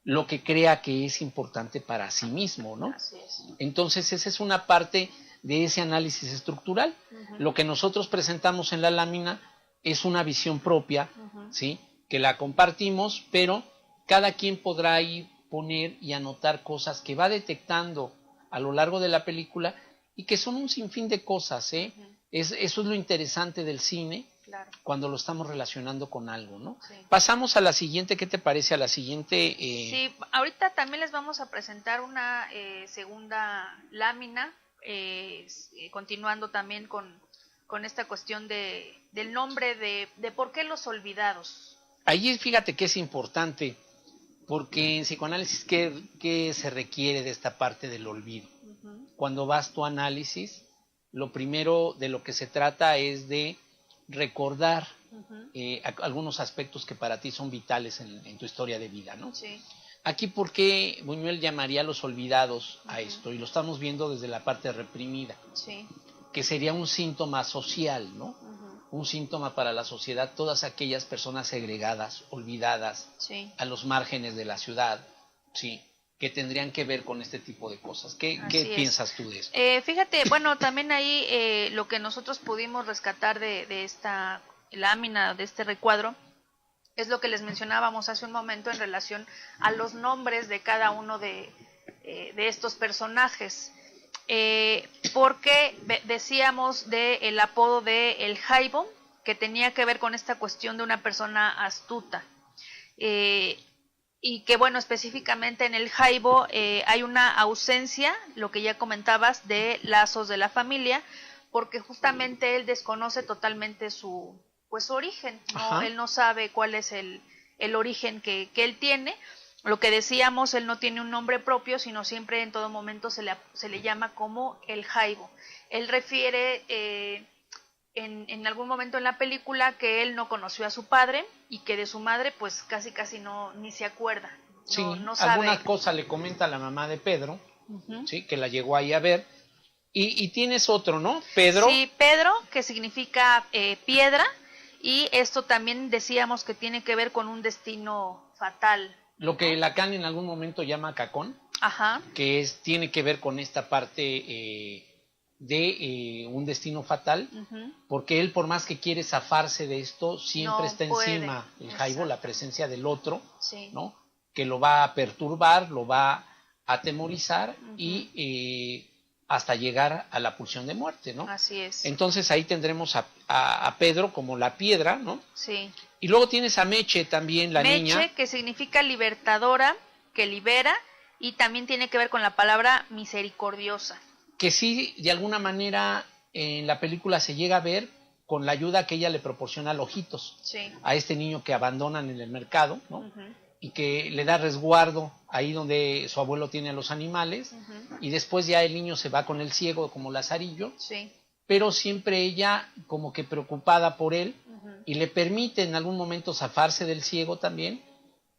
[SPEAKER 2] lo que crea que es importante para sí mismo, ¿no?
[SPEAKER 1] Así es.
[SPEAKER 2] Entonces esa es una parte de ese análisis estructural. Lo que nosotros presentamos en la lámina es una visión propia, ¿sí? Que la compartimos, pero cada quien podrá ir, poner y anotar cosas que va detectando a lo largo de la película y que son un sinfín de cosas, ¿eh? Eso es lo interesante del cine.
[SPEAKER 1] Claro.
[SPEAKER 2] Cuando lo estamos relacionando con algo, ¿no?
[SPEAKER 1] Sí.
[SPEAKER 2] Pasamos a la siguiente, ¿qué te parece? A la siguiente...
[SPEAKER 1] Sí, ahorita también les vamos a presentar una segunda lámina, continuando también con esta cuestión del nombre de por qué los olvidados.
[SPEAKER 2] Ahí fíjate que es importante, porque en psicoanálisis, ¿qué se requiere de esta parte del olvido? Cuando vas tu análisis, lo primero de lo que se trata es de recordar algunos aspectos que para ti son vitales en tu historia de vida, ¿no?
[SPEAKER 1] Sí.
[SPEAKER 2] Aquí, ¿por qué Buñuel llamaría a los olvidados a esto? Y lo estamos viendo desde la parte reprimida,
[SPEAKER 1] Sí.
[SPEAKER 2] que sería un síntoma social, ¿no? Un síntoma para la sociedad, todas aquellas personas segregadas, olvidadas,
[SPEAKER 1] Sí.
[SPEAKER 2] a los márgenes de la ciudad, ¿sí? Que tendrían que ver con este tipo de cosas. ¿Qué piensas tú de esto?
[SPEAKER 1] Fíjate, bueno, también ahí lo que nosotros pudimos rescatar de esta lámina, de este recuadro, es lo que les mencionábamos hace un momento en relación a los nombres de cada uno de estos personajes. Porque decíamos del apodo de El Jaibo, que tenía que ver con esta cuestión de una persona astuta. Y que bueno, específicamente en El Jaibo hay una ausencia, lo que ya comentabas, de lazos de la familia, porque justamente él desconoce totalmente su origen, ¿no? Él no sabe cuál es el origen que él tiene. Lo que decíamos, él no tiene un nombre propio, sino siempre en todo momento se le llama como El Jaibo. Él refiere en algún momento en la película que él no conoció a su padre y que de su madre pues casi ni se acuerda.
[SPEAKER 2] Sí,
[SPEAKER 1] no sabe.
[SPEAKER 2] Alguna cosa le comenta a la mamá de Pedro, ¿sí? Que la llegó ahí a ver. Y tienes otro, ¿no? Pedro.
[SPEAKER 1] Sí, Pedro, que significa piedra, y esto también decíamos que tiene que ver con un destino fatal.
[SPEAKER 2] Lo que Lacan en algún momento llama cacón, que tiene que ver con esta parte de un destino fatal, porque él, por más que quiere zafarse de esto, siempre está encima el Jaibo, la presencia del otro, ¿no? Que lo va a perturbar, lo va a atemorizar y hasta llegar a la pulsión de muerte, ¿no?
[SPEAKER 1] Así es.
[SPEAKER 2] Entonces ahí tendremos a Pedro como la piedra, ¿no?
[SPEAKER 1] Sí.
[SPEAKER 2] Y luego tienes a Meche también, la niña.
[SPEAKER 1] Meche, que significa libertadora, que libera, y también tiene que ver con la palabra misericordiosa.
[SPEAKER 2] Que sí, de alguna manera, en la película se llega a ver con la ayuda que ella le proporciona a Ojitos, a este niño que abandonan en el mercado, ¿no? Y que le da resguardo ahí donde su abuelo tiene a los animales, y después ya el niño se va con el ciego como Lazarillo, pero siempre ella como que preocupada por él, y le permite en algún momento zafarse del ciego también,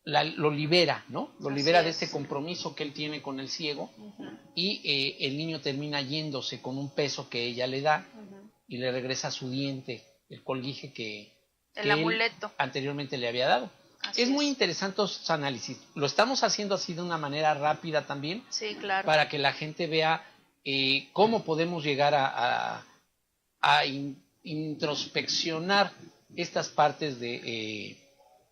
[SPEAKER 2] lo libera, ¿no? Lo libera de este compromiso que él tiene con el ciego, y el niño termina yéndose con un peso que ella le da, y le regresa su diente, el colguije que
[SPEAKER 1] amuleto
[SPEAKER 2] él anteriormente le había dado. Es muy interesante estos análisis. Lo estamos haciendo así de una manera rápida también,
[SPEAKER 1] claro,
[SPEAKER 2] para que la gente vea cómo podemos llegar a introspeccionar estas partes de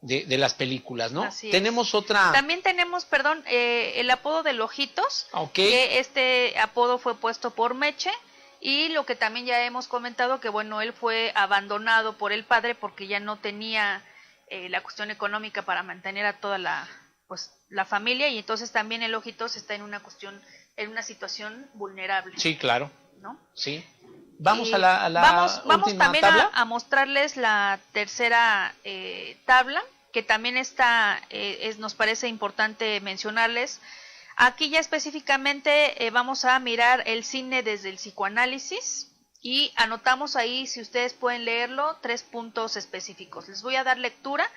[SPEAKER 2] de las películas, ¿no?
[SPEAKER 1] Así es.
[SPEAKER 2] Tenemos otra...
[SPEAKER 1] También tenemos, perdón, el apodo de Ojitos,
[SPEAKER 2] Okay.
[SPEAKER 1] que este apodo fue puesto por Meche, y lo que también ya hemos comentado, que bueno, él fue abandonado por el padre porque ya no tenía la cuestión económica para mantener a toda la familia, y entonces también el Ojitos está en una situación vulnerable.
[SPEAKER 2] Sí, claro.
[SPEAKER 1] ¿No?
[SPEAKER 2] Sí. Vamos
[SPEAKER 1] Y
[SPEAKER 2] a la
[SPEAKER 1] vamos
[SPEAKER 2] última
[SPEAKER 1] también
[SPEAKER 2] tabla.
[SPEAKER 1] a mostrarles la tercera tabla, que también nos parece importante mencionarles. Aquí ya específicamente vamos a mirar el cine desde el psicoanálisis y anotamos ahí, si ustedes pueden leerlo, 3 puntos específicos. Les voy a dar lectura.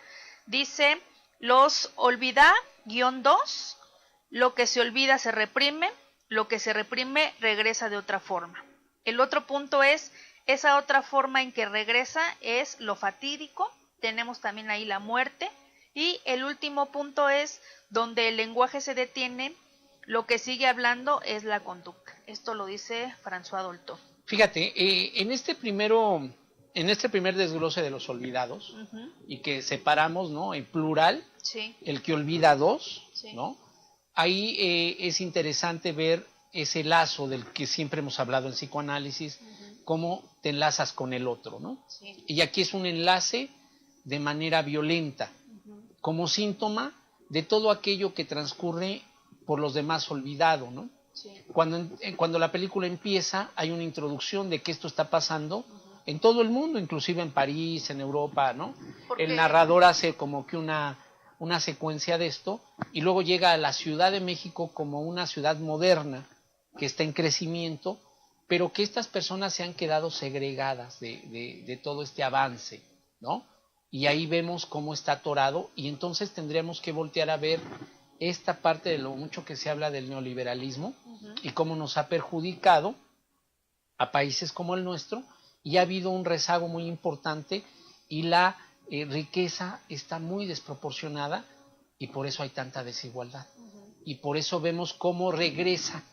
[SPEAKER 1] Dice: los olvida, -2, lo que se olvida se reprime, lo que se reprime regresa de otra forma. El otro punto es, esa otra forma en que regresa es lo fatídico, tenemos también ahí la muerte, y el último punto es, donde el lenguaje se detiene, lo que sigue hablando es la conducta. Esto lo dice François Dolto.
[SPEAKER 2] Fíjate, en este primer desglose de los olvidados, y que separamos, ¿no?, en plural,
[SPEAKER 1] sí,
[SPEAKER 2] el que olvida dos,
[SPEAKER 1] sí,
[SPEAKER 2] ¿no? Ahí es interesante ver ese lazo del que siempre hemos hablado en psicoanálisis, cómo te enlazas con el otro, ¿no?
[SPEAKER 1] sí.
[SPEAKER 2] Y aquí es un enlace de manera violenta, como síntoma de todo aquello que transcurre por los demás olvidado, ¿no?
[SPEAKER 1] Sí.
[SPEAKER 2] Cuando la película empieza, hay una introducción de que esto está pasando en todo el mundo, inclusive en París, en Europa, ¿no? El narrador hace como que una secuencia de esto, y luego llega a la Ciudad de México como una ciudad moderna que está en crecimiento, pero que estas personas se han quedado segregadas de todo este avance, ¿no? Y ahí vemos cómo está atorado, y entonces tendríamos que voltear a ver esta parte de lo mucho que se habla del neoliberalismo y cómo nos ha perjudicado a países como el nuestro, y ha habido un rezago muy importante, y la riqueza está muy desproporcionada, y por eso hay tanta desigualdad. Y por eso vemos cómo regresa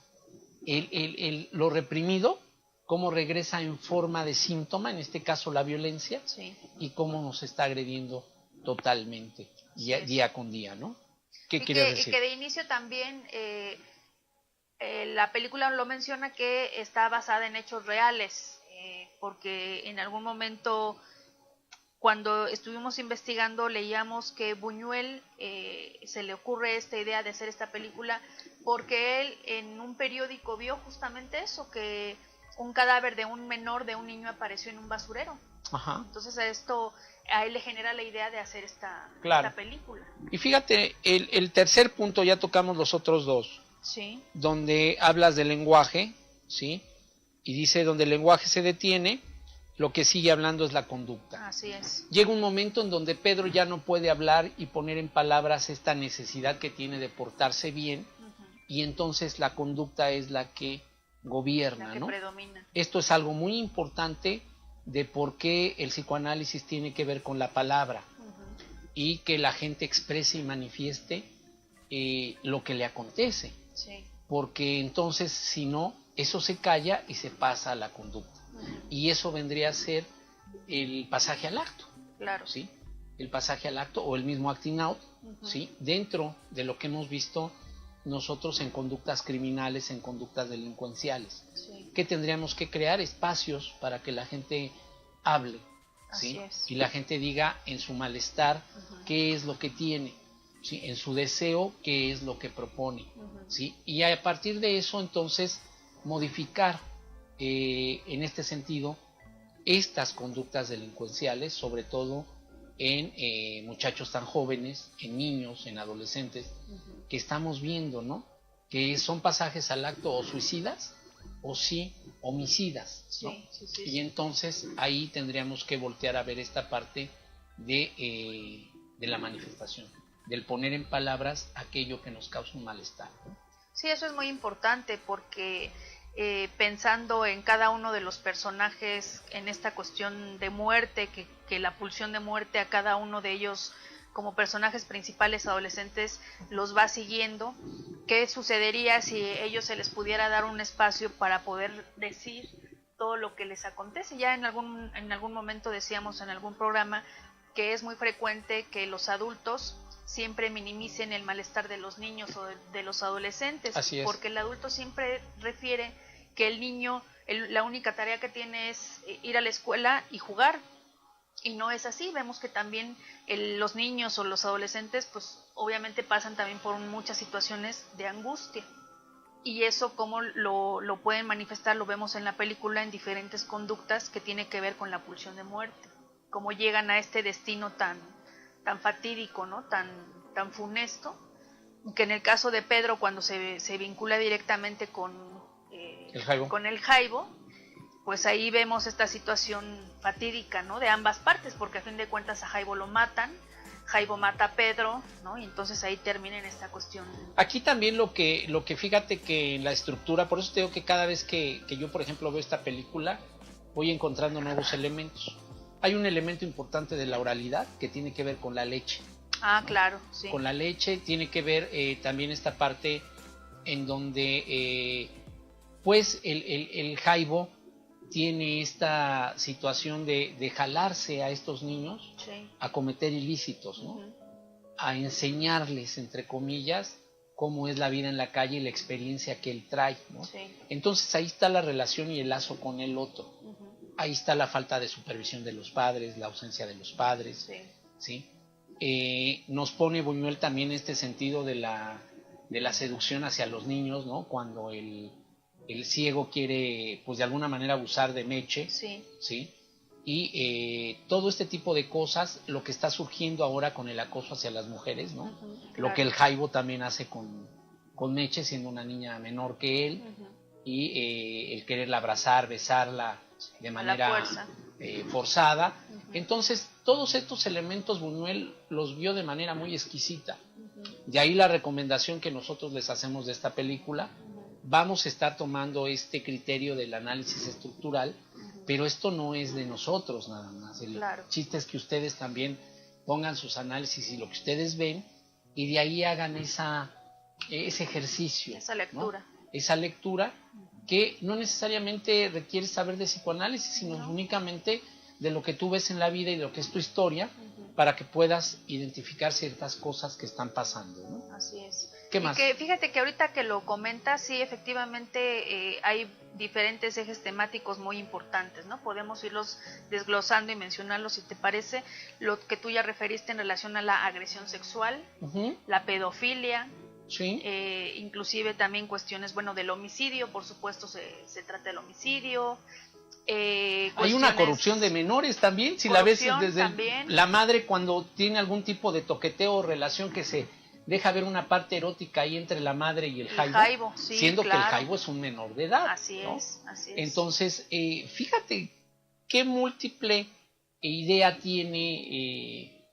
[SPEAKER 2] lo reprimido, cómo regresa en forma de síntoma, en este caso la violencia, sí, y cómo nos está agrediendo totalmente, día con día, ¿no? ¿Qué quieres decir?
[SPEAKER 1] Y que de inicio también la película lo menciona, que está basada en hechos reales, porque en algún momento, cuando estuvimos investigando, leíamos que Buñuel se le ocurre esta idea de hacer esta película porque él en un periódico vio justamente eso, que un cadáver de un menor, de un niño, apareció en un basurero. Ajá. Entonces a él le genera la idea de hacer esta película.
[SPEAKER 2] Y fíjate, el tercer punto, ya tocamos los otros dos,
[SPEAKER 1] sí,
[SPEAKER 2] donde hablas del lenguaje, ¿sí? Y dice, donde el lenguaje se detiene, lo que sigue hablando es la conducta.
[SPEAKER 1] Así es.
[SPEAKER 2] Llega un momento en donde Pedro ya no puede hablar y poner en palabras esta necesidad que tiene de portarse bien, y entonces la conducta es la que gobierna,
[SPEAKER 1] la que
[SPEAKER 2] ¿no?
[SPEAKER 1] predomina.
[SPEAKER 2] Esto es algo muy importante de por qué el psicoanálisis tiene que ver con la palabra, y que la gente exprese y manifieste lo que le acontece, sí, porque entonces, si no, eso se calla y se pasa a la conducta, y eso vendría a ser el pasaje al acto,
[SPEAKER 1] claro,
[SPEAKER 2] ¿sí? El pasaje al acto, o el mismo acting out, ¿sí? Dentro de lo que hemos visto nosotros en conductas criminales, en conductas delincuenciales, sí, que tendríamos que crear espacios para que la gente hable, ¿sí? Y la gente diga en su malestar qué es lo que tiene, ¿sí? En su deseo qué es lo que propone, ¿sí? Y a partir de eso entonces modificar en este sentido estas conductas delincuenciales, sobre todo en muchachos tan jóvenes, en niños, en adolescentes, que estamos viendo, ¿no? Que son pasajes al acto o suicidas o sí homicidas, ¿no? Sí. Y entonces ahí tendríamos que voltear a ver esta parte de la manifestación, del poner en palabras aquello que nos causa un malestar, ¿no?
[SPEAKER 1] Sí, eso es muy importante, porque pensando en cada uno de los personajes, en esta cuestión de muerte, que la pulsión de muerte a cada uno de ellos como personajes principales adolescentes los va siguiendo, ¿qué sucedería si ellos se les pudiera dar un espacio para poder decir todo lo que les acontece? Ya en algún momento decíamos en algún programa que es muy frecuente que los adultos siempre minimicen el malestar de los niños o de los adolescentes.
[SPEAKER 2] Así es.
[SPEAKER 1] Porque el adulto siempre refiere que el niño, la única tarea que tiene es ir a la escuela y jugar. Y no es así. Vemos que también los niños o los adolescentes pues obviamente pasan también por muchas situaciones de angustia. Y eso cómo lo pueden manifestar, lo vemos en la película en diferentes conductas que tiene que ver con la pulsión de muerte. Cómo llegan a este destino tan fatídico, ¿no? Tan funesto, que en el caso de Pedro, cuando se vincula directamente con el Jaibo, pues ahí vemos esta situación fatídica, ¿no? De ambas partes, porque a fin de cuentas a Jaibo lo matan, Jaibo mata a Pedro, ¿no? Y entonces ahí termina en esta cuestión.
[SPEAKER 2] Aquí también lo que fíjate que en la estructura, por eso te digo que cada vez que yo, por ejemplo, veo esta película, voy encontrando nuevos elementos. Hay un elemento importante de la oralidad que tiene que ver con la leche.
[SPEAKER 1] Ah, claro, sí.
[SPEAKER 2] Con la leche tiene que ver también esta parte en donde pues el Jaibo tiene esta situación de jalarse a estos niños
[SPEAKER 1] Sí.
[SPEAKER 2] a cometer ilícitos, ¿no? A enseñarles, entre comillas, cómo es la vida en la calle y la experiencia que él trae, ¿no?
[SPEAKER 1] Sí.
[SPEAKER 2] Entonces ahí está la relación y el lazo con el otro. Ahí está la falta de supervisión de los padres, la ausencia de los padres,
[SPEAKER 1] Sí.
[SPEAKER 2] ¿sí? Nos pone Buñuel también este sentido de la seducción hacia los niños, ¿no? Cuando el ciego quiere, pues de alguna manera abusar de Meche,
[SPEAKER 1] Sí.
[SPEAKER 2] ¿sí? Y todo este tipo de cosas, lo que está surgiendo ahora con el acoso hacia las mujeres, ¿no?
[SPEAKER 1] Claro.
[SPEAKER 2] Lo que el Jaibo también hace con Meche, siendo una niña menor que él, y el quererla abrazar, besarla de manera forzada. Entonces, todos estos elementos Buñuel los vio de manera muy exquisita. De ahí la recomendación que nosotros les hacemos de esta película. Vamos a estar tomando este criterio del análisis estructural, pero esto no es de nosotros nada más. El chiste es que ustedes también pongan sus análisis y lo que ustedes ven, y de ahí hagan ese ejercicio.
[SPEAKER 1] Esa lectura.
[SPEAKER 2] ¿no? Esa lectura que no necesariamente requiere saber de psicoanálisis, sino únicamente de lo que tú ves en la vida y de lo que es tu historia, para que puedas identificar ciertas cosas que están pasando, ¿no?
[SPEAKER 1] Así es.
[SPEAKER 2] ¿Qué más?
[SPEAKER 1] Y que fíjate que ahorita que lo comentas, sí, efectivamente hay diferentes ejes temáticos muy importantes, ¿no? Podemos irlos desglosando y mencionarlos, si te parece, lo que tú ya referiste en relación a la agresión sexual, la pedofilia,
[SPEAKER 2] sí.
[SPEAKER 1] Inclusive también cuestiones, bueno, del homicidio, por supuesto se trata del homicidio.
[SPEAKER 2] Hay una corrupción de menores también, si la ves desde la madre cuando tiene algún tipo de toqueteo o relación que se deja ver una parte erótica ahí entre la madre y el Jaibo,
[SPEAKER 1] sí,
[SPEAKER 2] siendo
[SPEAKER 1] claro.
[SPEAKER 2] que el Jaibo es un menor de edad.
[SPEAKER 1] Así
[SPEAKER 2] ¿no?
[SPEAKER 1] es.
[SPEAKER 2] Entonces, fíjate qué múltiple idea tiene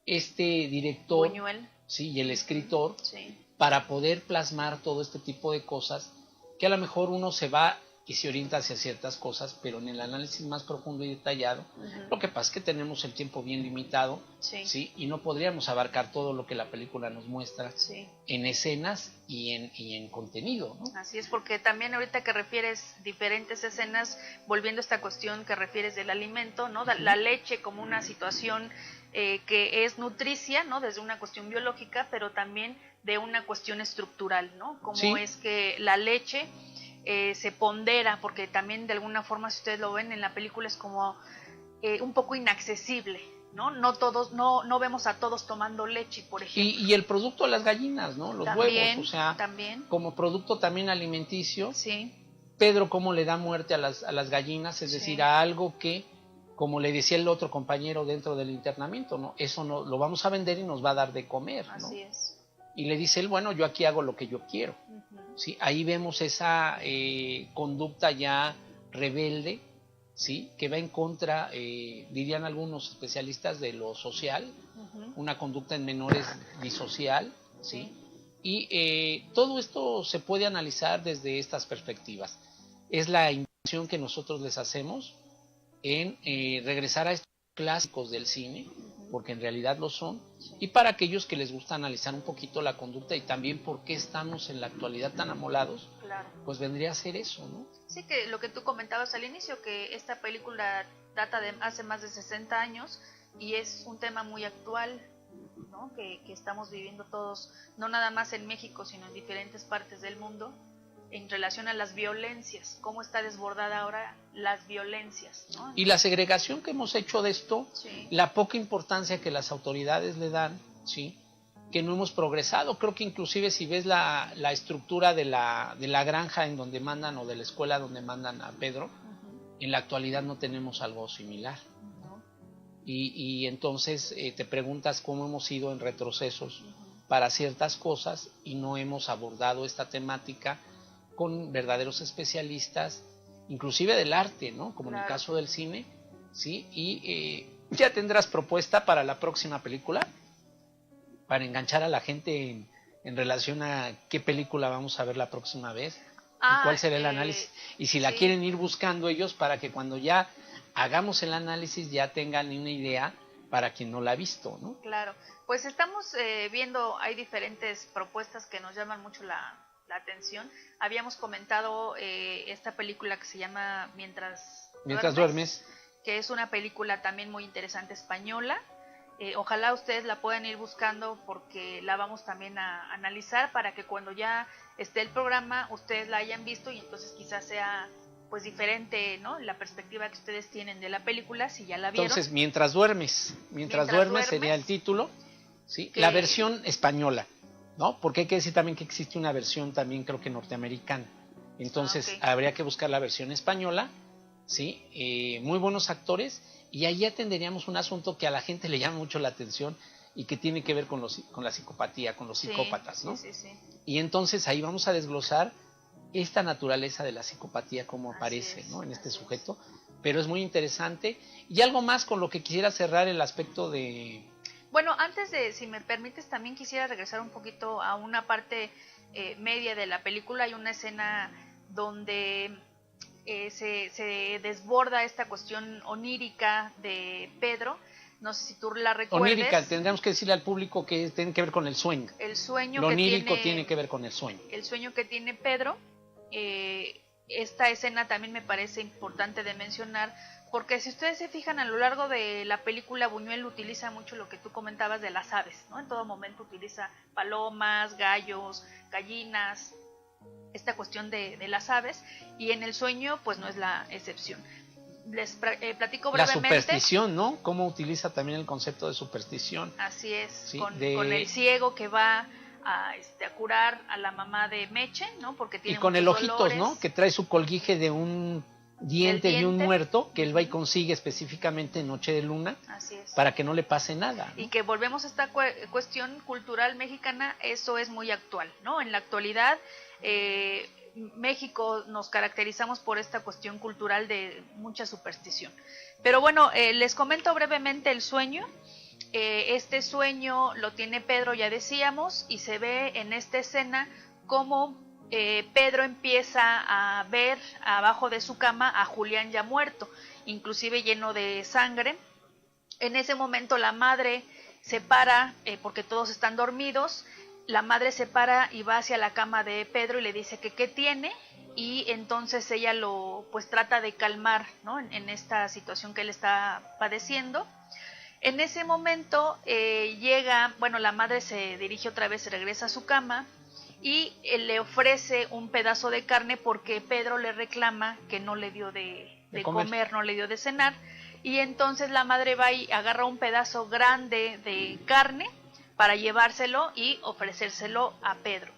[SPEAKER 2] este director,
[SPEAKER 1] Buñuel.
[SPEAKER 2] Sí, y el escritor,
[SPEAKER 1] Sí.
[SPEAKER 2] para poder plasmar todo este tipo de cosas, que a lo mejor uno se va y se orienta hacia ciertas cosas, pero en el análisis más profundo y detallado, lo que pasa es que tenemos el tiempo bien limitado, ¿sí? Y no podríamos abarcar todo lo que la película nos muestra en escenas y en contenido, ¿no?
[SPEAKER 1] Así es, porque también ahorita que refieres diferentes escenas, volviendo a esta cuestión que refieres del alimento, ¿no? La leche como una situación que es nutricia, ¿no? Desde una cuestión biológica, pero también de una cuestión estructural, ¿no? Como es que la leche se pondera, porque también de alguna forma, si ustedes lo ven en la película, es como un poco inaccesible, ¿no? No vemos a todos tomando leche, por ejemplo.
[SPEAKER 2] Y el producto de las gallinas, ¿no? Los
[SPEAKER 1] también,
[SPEAKER 2] huevos, o sea,
[SPEAKER 1] también.
[SPEAKER 2] Como producto también alimenticio.
[SPEAKER 1] Sí.
[SPEAKER 2] Pedro cómo le da muerte a las gallinas, es decir, a algo que, como le decía el otro compañero dentro del internamiento, ¿no? Eso no lo vamos a vender y nos va a dar de comer, ¿no?
[SPEAKER 1] Así es.
[SPEAKER 2] Y le dice él, bueno, yo aquí hago lo que yo quiero. ¿Sí? Ahí vemos esa conducta ya rebelde, ¿sí? Que va en contra, dirían algunos especialistas, de lo social, una conducta en menores disocial, ¿sí? Y todo esto se puede analizar desde estas perspectivas. Es la invitación que nosotros les hacemos en regresar a estos clásicos del cine, porque en realidad lo son, y para aquellos que les gusta analizar un poquito la conducta y también por qué estamos en la actualidad tan amolados, pues vendría a ser eso, ¿no?
[SPEAKER 1] Sí, que lo que tú comentabas al inicio, que esta película data de hace más de 60 años, y es un tema muy actual, ¿no? Que estamos viviendo todos, no nada más en México, sino en diferentes partes del mundo, en relación a las violencias, cómo está desbordada ahora las violencias, ¿no?
[SPEAKER 2] Y la segregación que hemos hecho de esto,
[SPEAKER 1] Sí.
[SPEAKER 2] la poca importancia que las autoridades le dan, ¿sí? Que no hemos progresado. Creo que inclusive si ves la estructura de la granja en donde mandan, o de la escuela donde mandan a Pedro, en la actualidad no tenemos algo similar. Y entonces te preguntas cómo hemos ido en retrocesos para ciertas cosas y no hemos abordado esta temática con verdaderos especialistas, inclusive del arte, ¿no? Como en el caso del cine, ¿sí? Y ya tendrás propuesta para la próxima película, para enganchar a la gente en relación a qué película vamos a ver la próxima vez, y cuál será el análisis, y si la quieren ir buscando ellos, para que cuando ya hagamos el análisis ya tengan una idea para quien no la ha visto, ¿no?
[SPEAKER 1] Claro, pues estamos viendo, hay diferentes propuestas que nos llaman mucho la atención. Habíamos comentado esta película que se llama Mientras
[SPEAKER 2] duermes,
[SPEAKER 1] que es una película también muy interesante española. Ojalá ustedes la puedan ir buscando, porque la vamos también a analizar para que cuando ya esté el programa ustedes la hayan visto, y entonces quizás sea pues diferente, ¿no? La perspectiva que ustedes tienen de la película, si ya la vieron.
[SPEAKER 2] Entonces, Mientras duermes sería el título, ¿sí? La versión española, ¿no? Porque hay que decir también que existe una versión también, creo que norteamericana. Entonces, habría que buscar la versión española, ¿sí? Muy buenos actores, y ahí atenderíamos un asunto que a la gente le llama mucho la atención y que tiene que ver con la psicopatía, con los psicópatas, ¿no?
[SPEAKER 1] Sí.
[SPEAKER 2] Y entonces ahí vamos a desglosar esta naturaleza de la psicopatía, cómo aparece, ¿no? En este sujeto, pero es muy interesante. Y algo más con lo que quisiera cerrar el aspecto de...
[SPEAKER 1] Bueno, antes de, si me permites, también quisiera regresar un poquito a una parte media de la película. Hay una escena donde se desborda esta cuestión onírica de Pedro. No sé si tú la recuerdes.
[SPEAKER 2] Onírica, tendríamos que decirle al público que tiene que ver con el sueño.
[SPEAKER 1] El sueño
[SPEAKER 2] lo
[SPEAKER 1] que
[SPEAKER 2] onírico tiene que ver con el sueño.
[SPEAKER 1] El sueño que tiene Pedro. Esta escena también me parece importante de mencionar, porque si ustedes se fijan, a lo largo de la película Buñuel utiliza mucho lo que tú comentabas de las aves, ¿no? En todo momento utiliza palomas, gallos, gallinas, esta cuestión de las aves, y en el sueño pues no es la excepción. Les platico brevemente.
[SPEAKER 2] La superstición, ¿no? Cómo utiliza también el concepto de superstición.
[SPEAKER 1] Así es,
[SPEAKER 2] ¿sí?
[SPEAKER 1] con el ciego que va a curar a la mamá de Meche, ¿no? Porque tiene
[SPEAKER 2] y con el ojitos,
[SPEAKER 1] dolores,
[SPEAKER 2] ¿no? Que trae su colguije de un diente de un muerto, que él va y consigue específicamente en Noche de Luna.
[SPEAKER 1] Así es.
[SPEAKER 2] Para que no le pase nada, ¿no?
[SPEAKER 1] Y que volvemos a esta cuestión cultural mexicana, eso es muy actual, ¿no? En la actualidad, México nos caracterizamos por esta cuestión cultural de mucha superstición. Pero bueno, les comento brevemente el sueño. Este sueño lo tiene Pedro, ya decíamos, y se ve en esta escena cómo Pedro empieza a ver abajo de su cama a Julián ya muerto, inclusive lleno de sangre. En ese momento la madre se para, porque todos están dormidos. La madre se para y va hacia la cama de Pedro y le dice que qué tiene, y entonces ella lo pues trata de calmar, ¿no? en esta situación que él está padeciendo. En ese momento llega, bueno, la madre se dirige otra vez, se regresa a su cama y le ofrece un pedazo de carne porque Pedro le reclama que no le dio de comer, no le dio de cenar, y entonces la madre va y agarra un pedazo grande de carne para llevárselo y ofrecérselo a Pedro.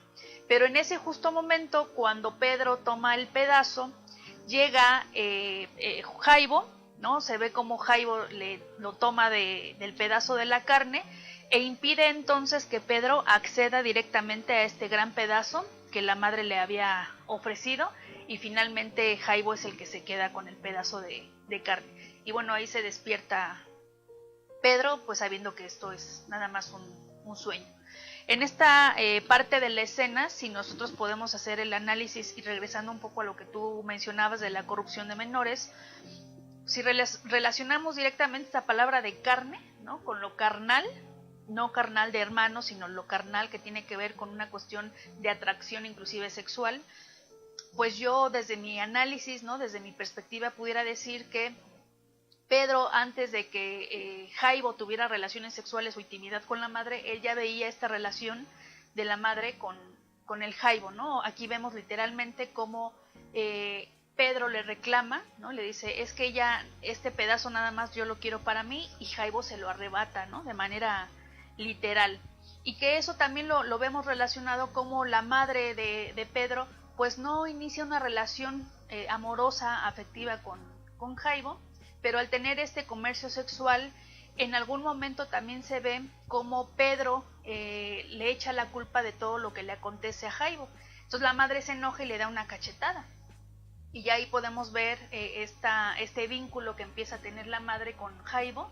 [SPEAKER 1] Pero en ese justo momento, cuando Pedro toma el pedazo, llega Jaibo, ¿no? Se ve como Jaibo lo toma del pedazo de la carne e impide entonces que Pedro acceda directamente a este gran pedazo que la madre le había ofrecido, y finalmente Jaibo es el que se queda con el pedazo de carne. Y bueno, ahí se despierta Pedro, pues sabiendo que esto es nada más un sueño. En esta parte de la escena, si nosotros podemos hacer el análisis, y regresando un poco a lo que tú mencionabas de la corrupción de menores, si relacionamos directamente esta palabra de carne, ¿no? Con lo carnal, no carnal de hermanos, sino lo carnal, que tiene que ver con una cuestión de atracción inclusive sexual, pues yo desde mi análisis, ¿no? Desde mi perspectiva pudiera decir que Pedro, antes de que Jaibo tuviera relaciones sexuales o intimidad con la madre, él ya veía esta relación de la madre con el Jaibo, ¿no? Aquí vemos literalmente cómo Pedro le reclama, ¿no? Le dice, es que ya este pedazo nada más yo lo quiero para mí, y Jaibo se lo arrebata, ¿no? De manera literal. Y que eso también lo vemos relacionado como la madre de Pedro, pues no inicia una relación amorosa, afectiva con Jaibo, pero al tener este comercio sexual, en algún momento también se ve como Pedro le echa la culpa de todo lo que le acontece a Jaibo. Entonces la madre se enoja y le da una cachetada. Y ya ahí podemos ver este vínculo que empieza a tener la madre con Jaibo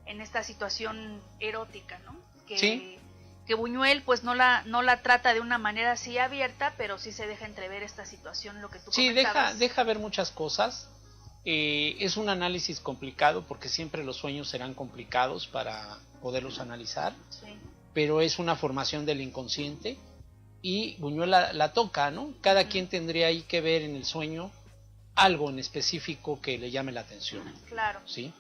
[SPEAKER 1] en esta situación erótica, ¿no?
[SPEAKER 2] Sí.
[SPEAKER 1] Que Buñuel pues no la trata de una manera así abierta, pero sí se deja entrever esta situación, lo que tú comentabas.
[SPEAKER 2] Sí, deja ver muchas cosas. Es un análisis complicado porque siempre los sueños serán complicados para poderlos analizar,
[SPEAKER 1] Sí.
[SPEAKER 2] pero es una formación del inconsciente y Buñuel la toca, ¿no? Cada quien tendría ahí que ver en el sueño algo en específico que le llame la atención.
[SPEAKER 1] Claro.
[SPEAKER 2] ¿Sí?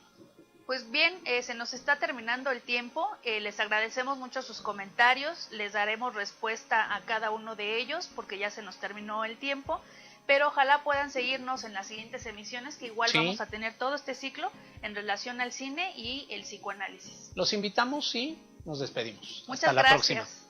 [SPEAKER 1] Pues bien, se nos está terminando el tiempo, les agradecemos mucho sus comentarios, les daremos respuesta a cada uno de ellos porque ya se nos terminó el tiempo, pero ojalá puedan seguirnos en las siguientes emisiones, que igual vamos a tener todo este ciclo en relación al cine y el psicoanálisis.
[SPEAKER 2] Los invitamos y nos despedimos.
[SPEAKER 1] Muchas
[SPEAKER 2] Hasta la
[SPEAKER 1] gracias.
[SPEAKER 2] próxima.